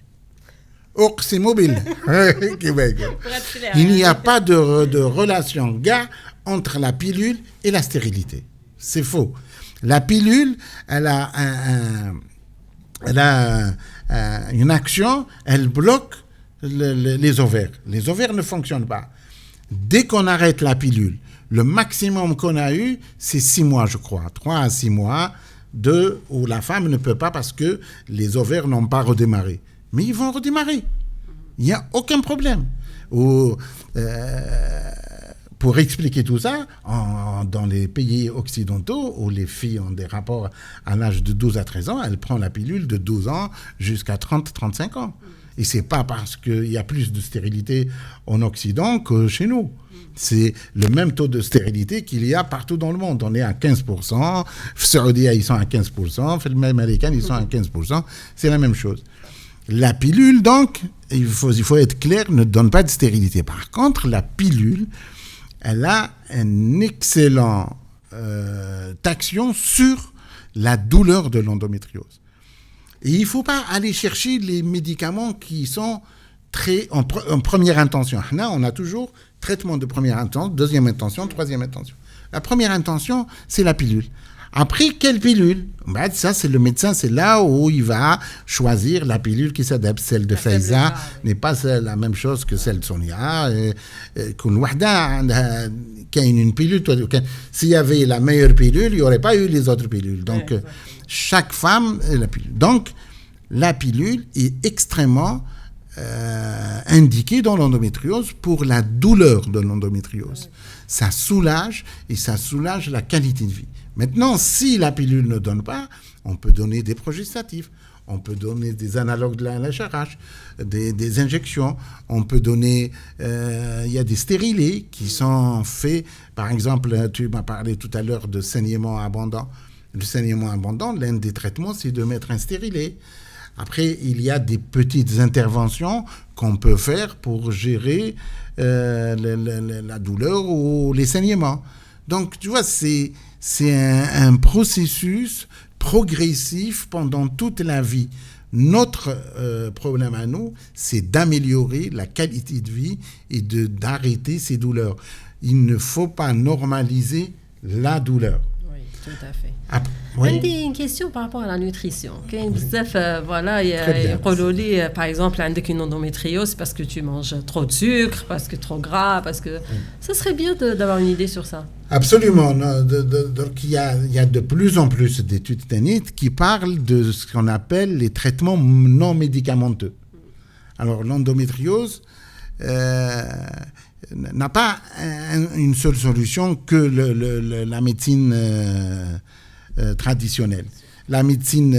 C'est mobile. Il n'y a pas de relation entre la pilule et la stérilité. C'est faux. La pilule, elle a une action, elle bloque les ovaires. Les ovaires ne fonctionnent pas. Dès qu'on arrête la pilule, le maximum qu'on a eu, c'est 6 mois, je crois. 3 à 6 mois où la femme ne peut pas parce que les ovaires n'ont pas redémarré. Mais ils vont redémarrer. Il n'y a aucun problème. Pour expliquer tout ça, dans les pays occidentaux, où les filles ont des rapports à l'âge de 12 à 13 ans, elles prennent la pilule de 12 ans jusqu'à 30-35 ans. Et ce n'est pas parce qu'il y a plus de stérilité en Occident que chez nous. C'est le même taux de stérilité qu'il y a partout dans le monde. On est à 15%, Saoudia, ils sont à 15%, les Américains, ils sont à 15%. C'est la même chose. La pilule, donc, il faut être clair, ne donne pas de stérilité. Par contre, la pilule, elle a une excellente action sur la douleur de l'endométriose. Et il ne faut pas aller chercher les médicaments qui sont en première intention. Là, on a toujours traitement de première intention, deuxième intention, troisième intention. La première intention, c'est la pilule. Après, quelle pilule? Ça, c'est le médecin, c'est là où il va choisir la pilule qui s'adapte. Celle de Faiza n'est pas la même chose que celle de Sonia. Une pilule, s'il y avait la meilleure pilule, il n'y aurait pas eu les autres pilules. Donc, chaque femme, la pilule. Donc, la pilule est extrêmement indiquée dans l'endométriose pour la douleur de l'endométriose. Ça soulage et ça soulage la qualité de vie. Maintenant, si la pilule ne donne pas, on peut donner des progestatifs, on peut donner des analogues de la LHRH, des injections, on peut donner... Il y a des stérilés qui sont faits. Par exemple, tu m'as parlé tout à l'heure de saignement abondant. Le saignement abondant, l'un des traitements, c'est de mettre un stérilet. Après, il y a des petites interventions qu'on peut faire pour gérer la douleur ou les saignements. Donc, tu vois, c'est un processus progressif pendant toute la vie. Notre problème à nous, c'est d'améliorer la qualité de vie et d'arrêter ces douleurs. Il ne faut pas normaliser la douleur. Oui, tout à fait. Oui. Une question par rapport à la nutrition. Voilà, il y a par exemple, une endométriose parce que tu manges trop de sucre, parce que trop gras, parce que... Ça serait bien d'avoir une idée sur ça. Absolument. Donc, il y a de plus en plus d'études cliniques qui parlent de ce qu'on appelle les traitements non médicamenteux. Alors, l'endométriose n'a pas une seule solution que la médecine traditionnelle. La médecine.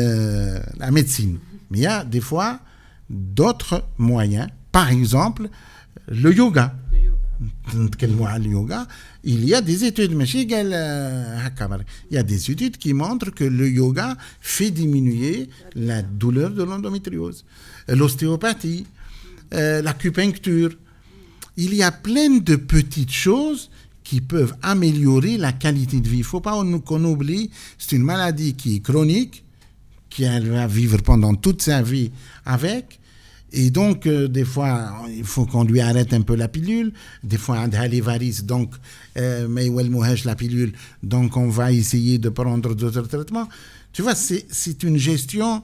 Mais il y a des fois d'autres moyens. Par exemple, le yoga. نتكلموا على اليوغا, il y a des études, ماشي قال هكا برك. Il y a des études qui montrent que le yoga fait diminuer la douleur de l'endométriose, l'ostéopathie, l'acupuncture. Il y a plein de petites choses qui peuvent améliorer la qualité de vie. Il ne faut pas qu'on oublie, c'est une maladie qui est chronique, qu'elle va vivre pendant toute sa vie avec. Et donc, des fois, il faut qu'on lui arrête un peu la pilule. Des fois, on a les varices, donc, la pilule. Donc, on va essayer de prendre d'autres traitements. Tu vois, c'est une gestion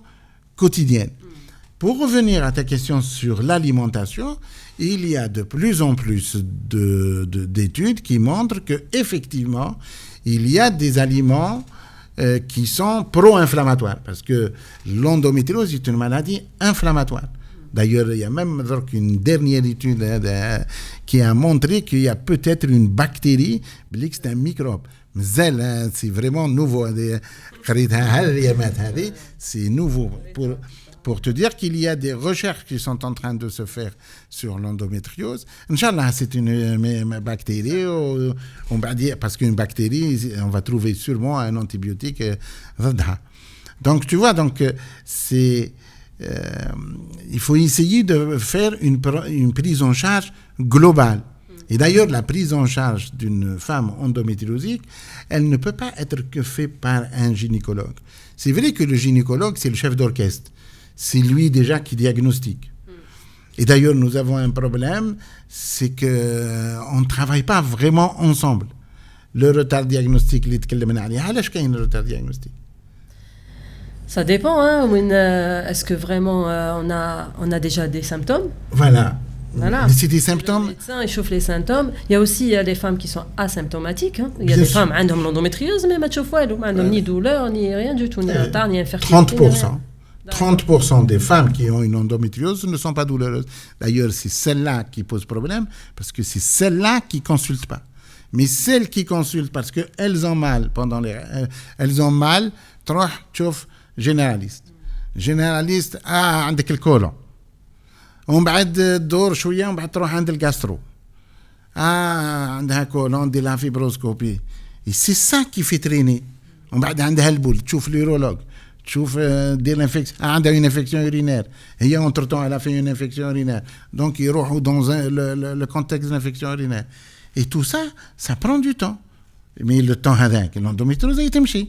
quotidienne. Pour revenir à ta question sur l'alimentation, il y a de plus en plus d'études qui montrent qu'effectivement, il y a des aliments qui sont pro-inflammatoires. Parce que l'endométriose est une maladie inflammatoire. D'ailleurs, il y a même une dernière étude qui a montré qu'il y a peut-être une bactérie, c'est un microbe. C'est vraiment nouveau. C'est nouveau. Pour te dire qu'il y a des recherches qui sont en train de se faire sur l'endométriose. Inch'Allah, c'est une bactérie, on va dire, parce qu'une bactérie, on va trouver sûrement un antibiotique. Donc, tu vois, il faut essayer de faire une prise en charge globale. Et d'ailleurs, la prise en charge d'une femme endométriosique, elle ne peut pas être que faite par un gynécologue. C'est vrai que le gynécologue, c'est le chef d'orchestre. C'est lui déjà qui diagnostique. Et d'ailleurs, nous avons un problème, c'est qu'on ne travaille pas vraiment ensemble. Le retard diagnostique, le retard diagnostique. Ça dépend, hein. Est-ce que vraiment on a déjà des symptômes? Voilà. Mais c'est des symptômes. Le médecin échauffe les symptômes. Il y a aussi des femmes qui sont asymptomatiques. Hein. Il y a des femmes qui ont l'endométriose, mais ils n'ont ni douleur, ni rien du tout, ni retard, ni infertilité. 30% des femmes qui ont une endométriose ne sont pas douloureuses. D'ailleurs, c'est celles-là qui posent problème, parce que c'est celles-là qui ne consultent pas. Mais celles qui consultent parce qu'elles ont mal elles ont mal, tu vois, généraliste عندك الكولون ومن بعد دور شويه ومن بعد تروح عند الجاسترو عندها كولون دي لا فيبروسكوبي سي سا كي في تريني ومن بعد عندها البول تشوف اليورولوج تشوف دير l'infection عندها une infection urinaire هي entre temps elle a fait une infection urinaire donc يروحوا dans le contexte d'infection urinaire et tout ça prend du temps mais le temps هذاك l'endométriose يتمشي.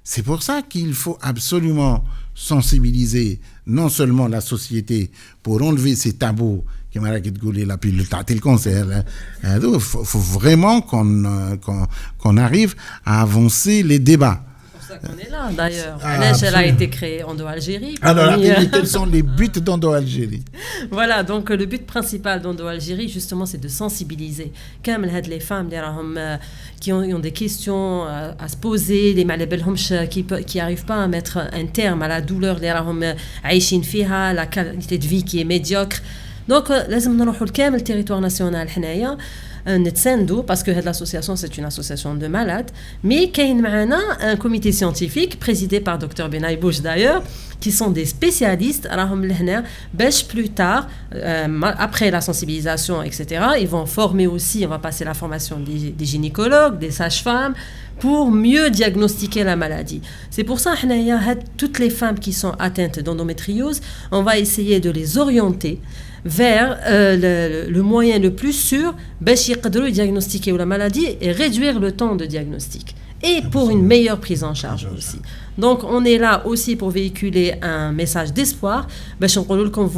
C'est pour ça qu'il faut absolument sensibiliser non seulement la société pour enlever ces tabous qui m'a dit la pilule le cancer. Il faut vraiment qu'on arrive à avancer les débats. C'est pour ça qu'on est là d'ailleurs. Elle a été créée Endo-Algérie. Alors, quels sont les buts d'Endo-Algérie? Voilà, donc le but principal d'Endo-Algérie, justement, c'est de sensibiliser. Comme les femmes qui ont des questions à se poser, qui n'arrivent pas à mettre un terme à la douleur, la qualité de vie qui est médiocre. Donc, لازم نروحوا لكامل التريتوار ناسيونال حنايا نتساندوا parce que l'association c'est une association de malades mais كاين معنا un comité scientifique présidé par Dr Benaïbouch d'ailleurs qui sont des spécialistes راهم لهنا باش plus tard après la sensibilisation etc. ils vont former aussi, on va passer la formation des gynécologues, des sages-femmes pour mieux diagnostiquer la maladie. C'est pour ça que toutes les femmes qui sont atteintes d'endométriose, on va essayer de les orienter vers le moyen le plus sûr de diagnostiquer la maladie et réduire le temps de diagnostic. Et pour une meilleure prise en charge aussi. Donc on est là aussi pour véhiculer un message d'espoir.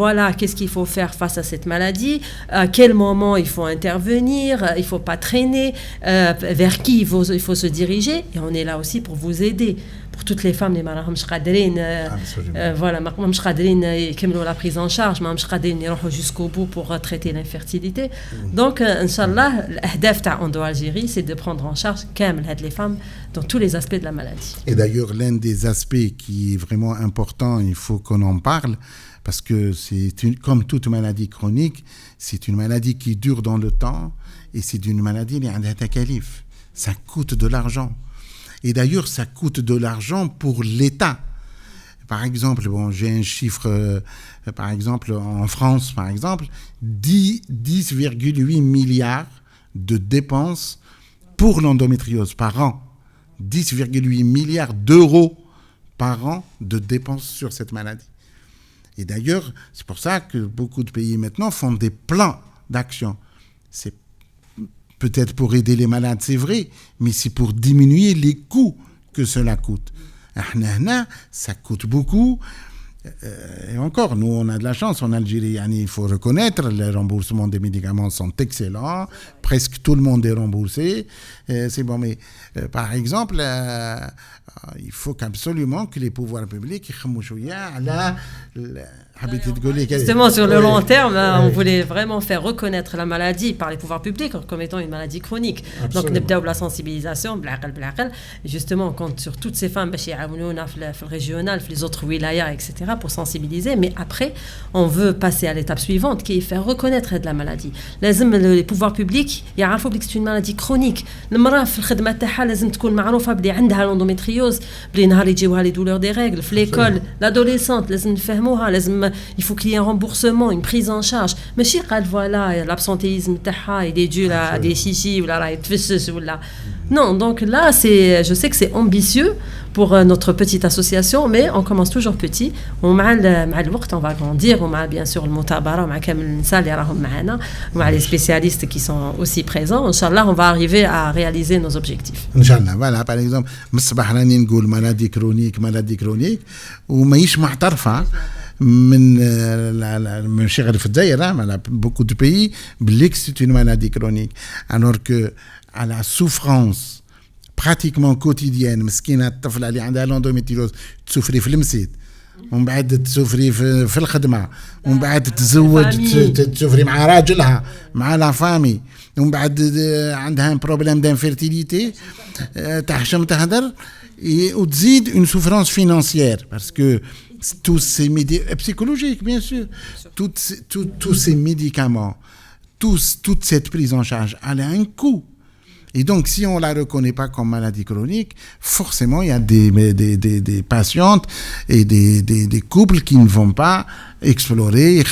Voilà qu'est-ce qu'il faut faire face à cette maladie, à quel moment il faut intervenir, il ne faut pas traîner, vers qui il faut se diriger. Et on est là aussi pour vous aider. Pour toutes les femmes, les مش قادرين voilà مش قادرين يكملوا la prise en charge, مش قادرين يروحوا jusqu'au bout pour traiter l'infertilité. Donc inchallah الأهداف تاع Endo-Algérie c'est de prendre en charge كامل هاد les femmes dans tous les aspects de la maladie. Et d'ailleurs l'un des aspects qui est vraiment important, il faut qu'on en parle parce que comme toute maladie chronique, c'est une maladie qui dure dans le temps et c'est une maladie qui a un takalif. Ça coûte de l'argent. Et d'ailleurs, ça coûte de l'argent pour l'État. Par exemple, bon, j'ai un chiffre, par exemple, en France, par exemple, 10,8 milliards de dépenses pour l'endométriose par an. 10,8 milliards d'euros par an de dépenses sur cette maladie. Et d'ailleurs, c'est pour ça que beaucoup de pays maintenant font des plans d'action. C'est peut-être pour aider les malades, c'est vrai, mais c'est pour diminuer les coûts que cela coûte. Ça coûte beaucoup. Et encore, nous, on a de la chance en Algérie. Il faut reconnaître, les remboursements des médicaments sont excellents. Presque tout le monde est remboursé. C'est bon, mais par exemple, il faut absolument que les pouvoirs publics justement, sur le long terme, on voulait vraiment faire reconnaître la maladie par les pouvoirs publics comme étant une maladie chronique. Donc, on a la sensibilisation, et justement, on compte sur toutes ces femmes, le régional, les autres wilayas, etc., pour sensibiliser. Mais après, on veut passer à l'étape suivante, qui est faire reconnaître la maladie. Les pouvoirs publics, يعرفوا بلي c'est une maladie chronique. المرأة في الخدمة تاعها لازم تكون معروفة بلي عندها l'endométriose, بلي نهار يجيوها les douleurs des règles, في l'école, l'adolescente, لازم نفهموها, لازم il faut qu'il y ait un remboursement, une prise en charge. ماشي قال voilà, l'absentéisme تاعها il est dû à des chichis ou là يتفسس ولا. Non, donc là je sais que c'est ambitieux pour notre petite association, mais on commence toujours petit. ومع الوقت on va grandir, ومع bien sûr المثابرة ومع كامل النساء اللي راهم معنا ومع les spécialistes qui sont aussi présents. Inch'Allah, on va arriver à réaliser nos objectifs. Inch'Allah, voilà, par exemple, مصباح راني نقول maladie chronique وماهيش معترفة من شي غير في الجزائر, beaucoup de pays, بلي c'est une maladie chronique, alors que à la souffrance pratiquement quotidienne, مسكينة الطفلة اللي عندها l'endométriose تسوفري في المسيد, ومن بعد تسوفري في الخدمة, ومن بعد تتزوج تسوفري مع راجلها مع لا فامي, ومن بعد عندها un problème d'infertilité, تحشم تهدر, وتزيد une souffrance financière parce que tous ces médicaments psychologiques, bien sûr, tous ces médicaments, toute cette prise en charge, elle a un coût. Et donc, si on ne la reconnaît pas comme maladie chronique, forcément, il y a des patientes et des couples qui ne vont pas explorer,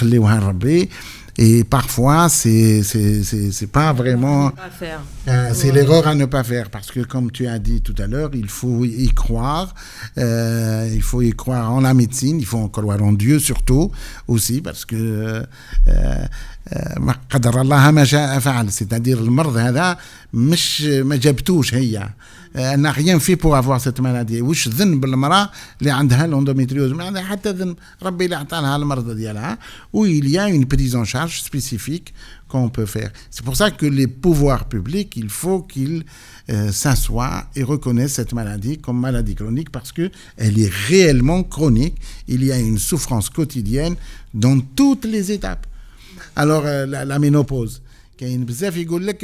et parfois, c'est pas vraiment... c'est l'erreur à ne pas faire, parce que, comme tu as dit tout à l'heure, il faut y croire. Il faut y croire en la médecine, il faut en croire en Dieu surtout, aussi, parce que... قدر الله ما شاء فعل, c'est-à-dire المرض هذا مش ما جابتوش هي, n'a rien fait pour avoir cette maladie. وش ذنب المرأة اللي عندها l'endométriose, ما عندها حتى ذنب, ربي اللي عطى لها المرض ديالها, où il y a une prise en charge spécifique qu'on peut faire. C'est pour ça que les pouvoirs publics, il faut qu'ils s'assoient et reconnaissent cette maladie comme maladie chronique, parce que elle est réellement chronique. Il y a une souffrance quotidienne dans toutes les étapes. Alors, la ménopause. كاين بزاف يقول لك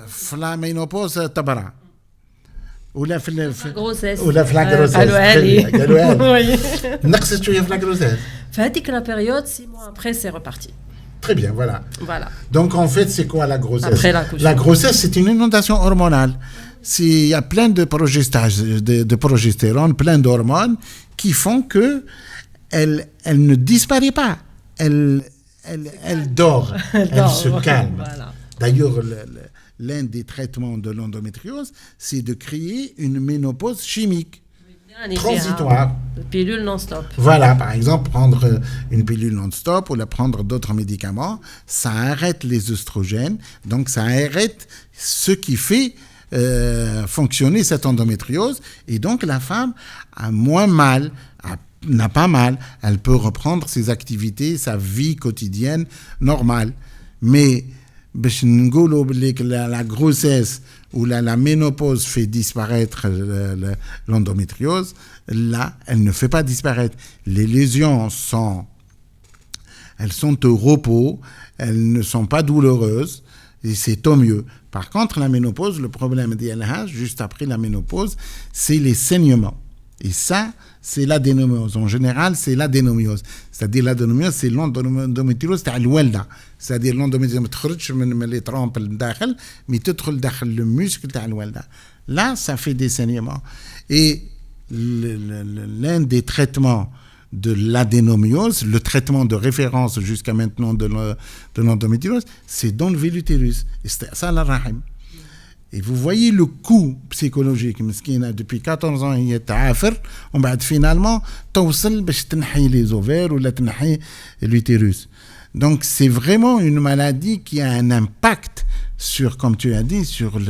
في لا مينوبوز تبرع ولا في لا غروسيس قالوا لي نقصت شويه في لا غروسيس. في هذيك لا بيريود 6 mois après c'est reparti. Très bien, voilà. Donc en fait, c'est quoi la grossesse? Après la grossesse, c'est une inondation hormonale. Il y a plein de progestérone, plein d'hormones qui font que elle ne disparaît pas. Elle dort, elle se calme. Voilà. D'ailleurs, l'un des traitements de l'endométriose, c'est de créer une ménopause chimique, transitoire. Une pilule non-stop. Voilà, par exemple, prendre une pilule non-stop ou prendre d'autres médicaments, ça arrête les oestrogènes, donc ça arrête ce qui fait fonctionner cette endométriose, et donc la femme a moins mal, n'a pas mal, elle peut reprendre ses activités, sa vie quotidienne normale. Mais la grossesse ou la ménopause fait disparaître l'endométriose, là, elle ne fait pas disparaître. Les lésions sont au repos, elles ne sont pas douloureuses, et c'est tant mieux. Par contre, la ménopause, le problème juste après la ménopause, c'est les saignements. Et ça, c'est l'adénomiose. En général, c'est l'adénomiose. C'est-à-dire l'adénomiose, c'est l'endométriose تاع الوالدة. C'est-à-dire l'endométriose ما تخرجش من les trompes لداخل, mais تدخل داخل le muscle تاع الوالدة. Là, ça fait des saignements. Et l'un des traitements de l'adénomiose, le traitement de référence jusqu'à maintenant de l'endométriose, c'est d'enlever l'utérus. Et c'est ça la rahim. Et vous voyez le coût psychologique, مسكينة depuis 14 ans هي تعافر ومن بعد finalement توصل باش تنحي les ovaires ولا تنحي l'utérus. Donc c'est vraiment une maladie qui a un impact sur, comme tu as dit, sur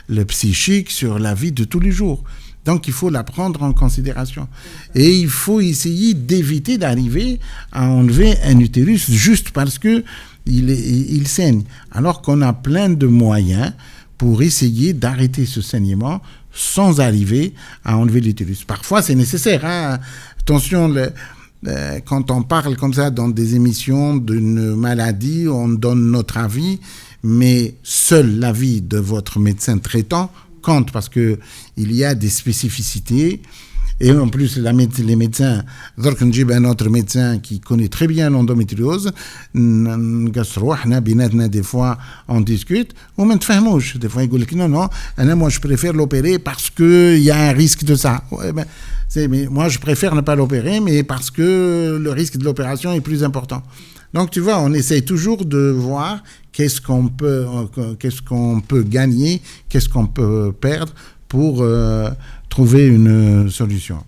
le psychique, sur la vie de tous les jours. Donc il faut la prendre en considération. Et il faut essayer d'éviter d'arriver à enlever un utérus juste parce que il saigne. Alors qu'on a plein de moyens pour essayer d'arrêter ce saignement sans arriver à enlever l'utérus. Parfois, c'est nécessaire. Hein. Attention, quand on parle comme ça dans des émissions d'une maladie, on donne notre avis, mais seul l'avis de votre médecin traitant compte parce qu'il y a des spécificités. Et en plus, les médecins, un autre médecin qui connaît très bien l'endométriose, des fois on discute, ou même des fois il dit non, moi je préfère l'opérer parce qu'il y a un risque de ça. Ouais, mais moi je préfère ne pas l'opérer, mais parce que le risque de l'opération est plus important. Donc tu vois, on essaie toujours de voir qu'est-ce qu'on peut gagner, qu'est-ce qu'on peut perdre pour trouver une solution.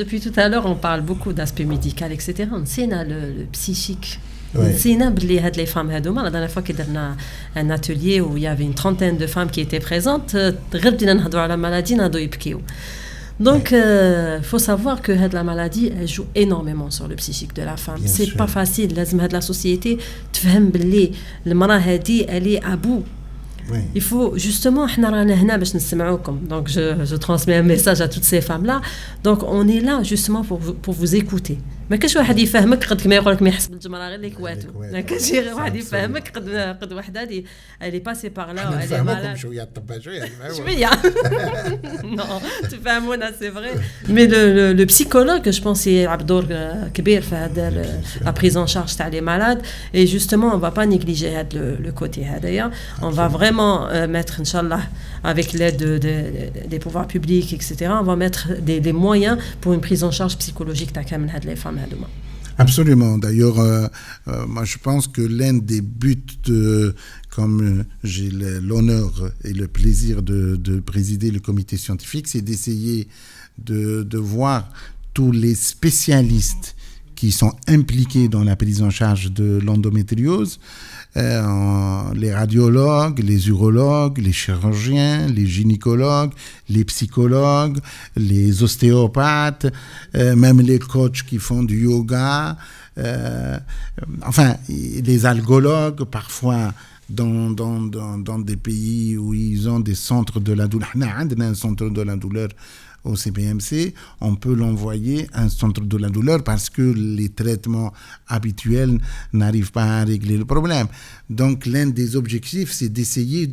Depuis tout à l'heure, on parle beaucoup d'aspect médical, etc. On sait le psychique. Ouais. On sait les femmes. La dernière fois qu'il y a un atelier où il y avait une trentaine de femmes qui étaient présentes, la maladie donc, il faut savoir que la maladie elle joue énormément sur le psychique de la femme. C'est pas facile. La société, elle est à bout. Oui. Il faut justement, donc je transmets un message à toutes ces femmes-là. Donc on est là justement pour vous écouter. ما كاش واحد يفهمك قد كما يقول لك ما يحسب الجمره غير اللي كواتو ما كاش واحد يفهمك قد وحده دي elle est passée par là elle est malade شويه non تفهمونا c'est vrai mais le psychologue je pense يلعب دور كبير في هذا la prise en charge تاع les malades et justement on va pas négliger هذا le côté هذايا on va vraiment mettre inchallah avec l'aide des pouvoirs publics etc. on va mettre des moyens pour une prise en charge psychologique تاع كامل هاد les femmes. Absolument. D'ailleurs, moi je pense que l'un des buts, comme j'ai l'honneur et le plaisir de présider le comité scientifique, c'est d'essayer de voir tous les spécialistes qui sont impliqués dans la prise en charge de l'endométriose, les radiologues, les urologues, les chirurgiens, les gynécologues, les psychologues, les ostéopathes, même les coachs qui font du yoga, enfin, les algologues, parfois dans des pays où ils ont des centres de la douleur. On a un centre de la douleur au CPMC, on peut l'envoyer à un centre de la douleur parce que les traitements habituels n'arrivent pas à régler le problème. Donc l'un des objectifs, c'est d'essayer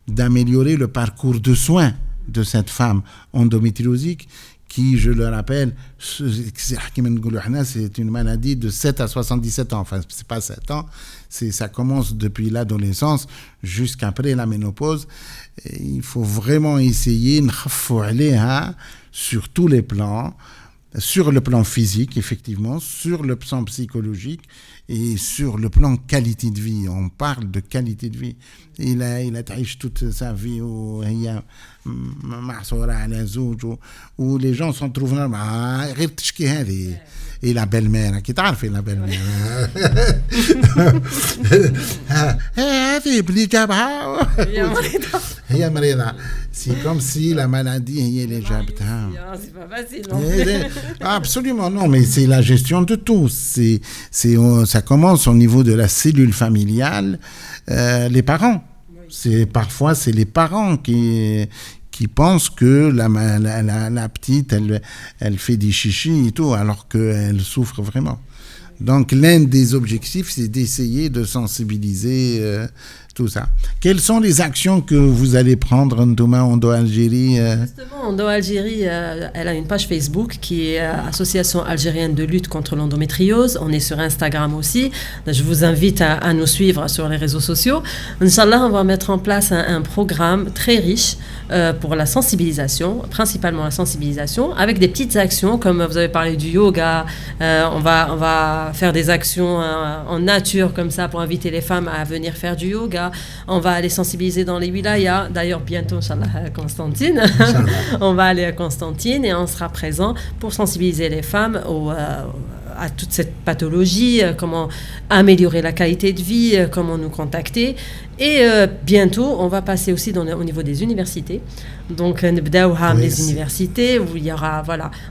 d'améliorer le parcours de soins de cette femme endométriosique qui, je le rappelle, c'est une maladie de 7 à 77 ans. Enfin, c'est pas 7 ans, ça commence depuis l'adolescence jusqu'après la ménopause. Et il faut vraiment essayer sur tous les plans, sur le plan physique, effectivement, sur le plan psychologique et sur le plan qualité de vie. On parle de qualité de vie. Il a تعيش toute sa vie وهي معصورة على زوج où les gens se trouvent normal غير تشكي هذه et la belle-mère qui تعرفي la belle-mère هذه بلي جابها هي مريضة. C'est comme si la maladie هي اللي جابتها. C'est pas facile. Absolument non, mais c'est la gestion de tout. Ça commence au niveau de la cellule familiale, les parents. Parfois c'est les parents qui pensent que la petite elle fait des chichis et tout alors qu'elle souffre vraiment. Donc l'un des objectifs c'est d'essayer de sensibiliser tout ça. Quelles sont les actions que vous allez prendre Endo Algérie Justement, Endo Algérie, elle a une page Facebook qui est Association algérienne de lutte contre l'endométriose. On est sur Instagram aussi. Je vous invite à nous suivre sur les réseaux sociaux. Inch'Allah, on va mettre en place un programme très riche pour la sensibilisation, principalement la sensibilisation, avec des petites actions, comme vous avez parlé du yoga. On va faire des actions en nature comme ça pour inviter les femmes à venir faire du yoga. On va aller sensibiliser dans les wilayas. D'ailleurs, bientôt, Inch'Allah, à Constantine. On va aller à Constantine et on sera présent pour sensibiliser les femmes à toute cette pathologie, comment améliorer la qualité de vie, comment nous contacter. Et bientôt, on va passer aussi au niveau des universités. Donc, les universités où il y aura,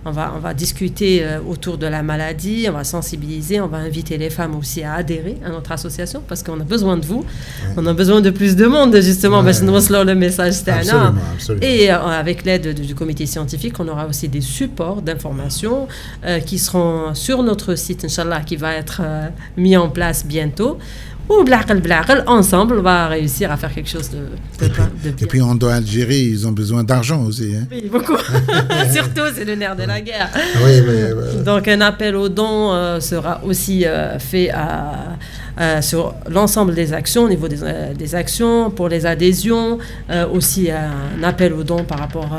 on va discuter autour de la maladie, on va sensibiliser, on va inviter les femmes aussi à adhérer à notre association parce qu'on a besoin de vous. On a besoin de plus de monde, justement, parce que nous avons le message. Absolument. Et avec l'aide du comité scientifique, on aura aussi des supports d'information qui seront sur notre site, Inch'Allah, qui va être mis en place bientôt. Ou ensemble, on va réussir à faire quelque chose de bien. Et puis, Endo Algérie, ils ont besoin d'argent aussi. Hein. Oui, beaucoup. Surtout, c'est le nerf de la guerre. Oui, Donc, un appel aux dons sera aussi fait sur l'ensemble des actions, au niveau des actions, pour les adhésions, aussi un appel aux dons par rapport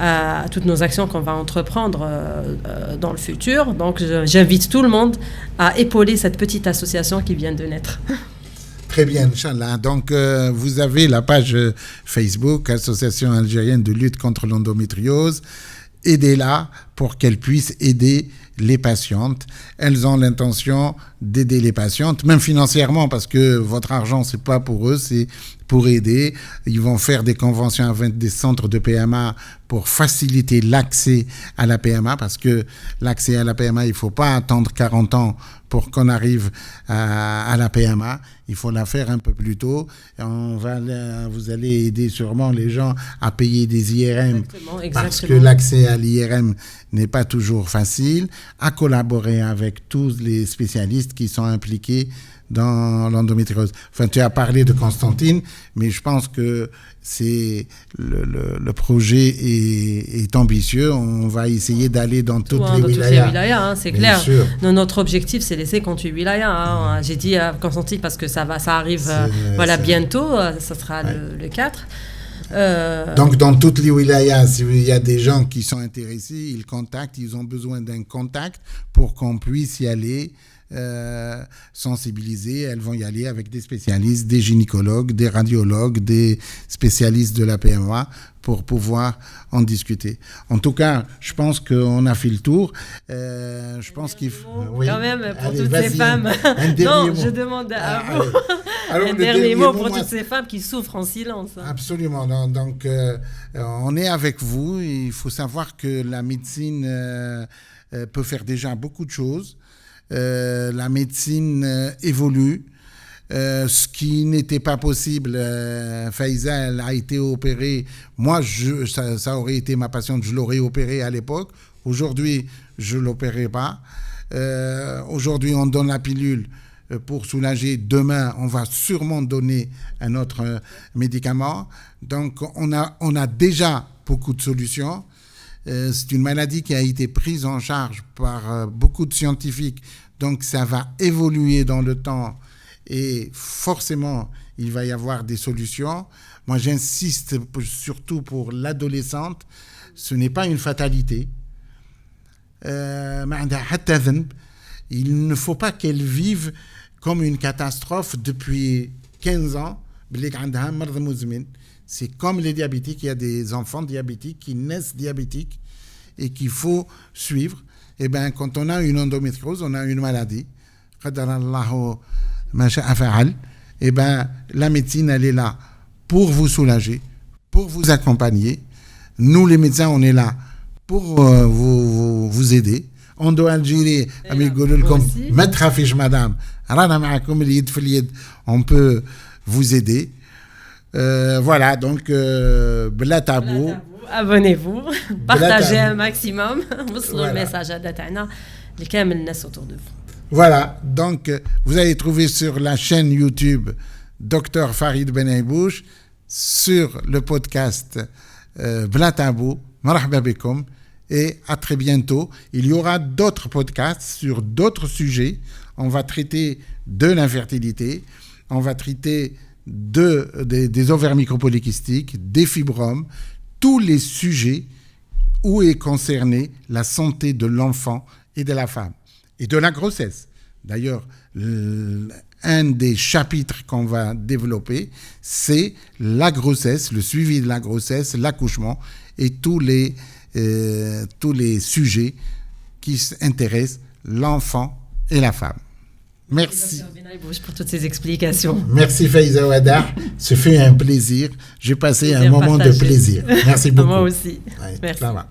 à toutes nos actions qu'on va entreprendre dans le futur. Donc, j'invite tout le monde à épauler cette petite association qui vient de naître. Très bien, Inch'Allah. Donc, vous avez la page Facebook, Association algérienne de lutte contre l'endométriose. Aidez-la pour qu'elle puisse aider les patientes. Elles ont l'intention d'aider les patientes, même financièrement, parce que votre argent, c'est pas pour eux, c'est pour aider. Ils vont faire des conventions avec des centres de PMA pour faciliter l'accès à la PMA, parce que l'accès à la PMA, il faut pas attendre 40 ans pour qu'on arrive à la PMA. Il faut la faire un peu plus tôt. Et vous allez aider sûrement les gens à payer des IRM. Exactement. Parce que l'accès à l'IRM n'est pas toujours facile, à collaborer avec tous les spécialistes qui sont impliqués dans l'endométriose. Enfin, tu as parlé de Constantine, mais je pense que le projet est ambitieux. On va essayer d'aller dans toutes les wilayas. C'est clair. Notre objectif, c'est laisser compter 8 wilayas. J'ai dit à Constantine parce que ça arrive bientôt. Ça sera le 4. Donc, dans toutes les wilayas, s'il y a des gens qui sont intéressés, ils ont besoin d'un contact pour qu'on puisse y aller. Sensibiliser, elles vont y aller avec des spécialistes, des gynécologues, des radiologues, des spécialistes de la PMA pour pouvoir en discuter. En tout cas, je pense qu'on a fait le tour. Je pense qu'il faut... Quand même, pour toutes ces femmes. Non, je demande à vous un dernier mot pour toutes ces femmes qui souffrent en silence. Absolument. Donc, on est avec vous. Il faut savoir que la médecine peut faire déjà beaucoup de choses. La médecine évolue. Ce qui n'était pas possible, Faiza, elle a été opérée. Moi, ça aurait été ma patiente, je l'aurais opérée à l'époque. Aujourd'hui, je ne l'opérerai pas. Aujourd'hui, on donne la pilule pour soulager. Demain, on va sûrement donner un autre médicament. Donc, on a déjà beaucoup de solutions. C'est une maladie qui a été prise en charge par beaucoup de scientifiques. Donc, ça va évoluer dans le temps et forcément, il va y avoir des solutions. Moi, j'insiste surtout pour l'adolescente. Ce n'est pas une fatalité. Il ne faut pas qu'elle vive comme une catastrophe depuis 15 ans. C'est comme les diabétiques. Il y a des enfants diabétiques qui naissent diabétiques et qu'il faut suivre. Eh bien, quand on a une endométriose, on a une maladie. Eh bien, la médecine, elle est là pour vous soulager, pour vous accompagner. Nous, les médecins, on est là pour vous aider. Endo Algérie, madame, on peut vous aider. Voilà, donc, bla tabou. Abonnez-vous, partagez un maximum, le message à Datana, les camels autour de vous. Voilà, donc vous allez trouver sur la chaîne YouTube Dr Farid Benaibouche, sur le podcast Bla Tabou. Marhaba bikoum. Et à très bientôt. Il y aura d'autres podcasts sur d'autres sujets. On va traiter de l'infertilité, on va traiter des ovaires micropolykystiques, des fibromes, tous les sujets où est concernée la santé de l'enfant et de la femme et de la grossesse. D'ailleurs, un des chapitres qu'on va développer, c'est la grossesse, le suivi de la grossesse, l'accouchement et tous les sujets qui intéressent l'enfant et la femme. Merci. Pour toutes ces explications. Merci Faiza Ouada. Ce fut un plaisir. J'ai passé un moment de plaisir. Merci beaucoup. Moi aussi. Ouais, merci. Ça va.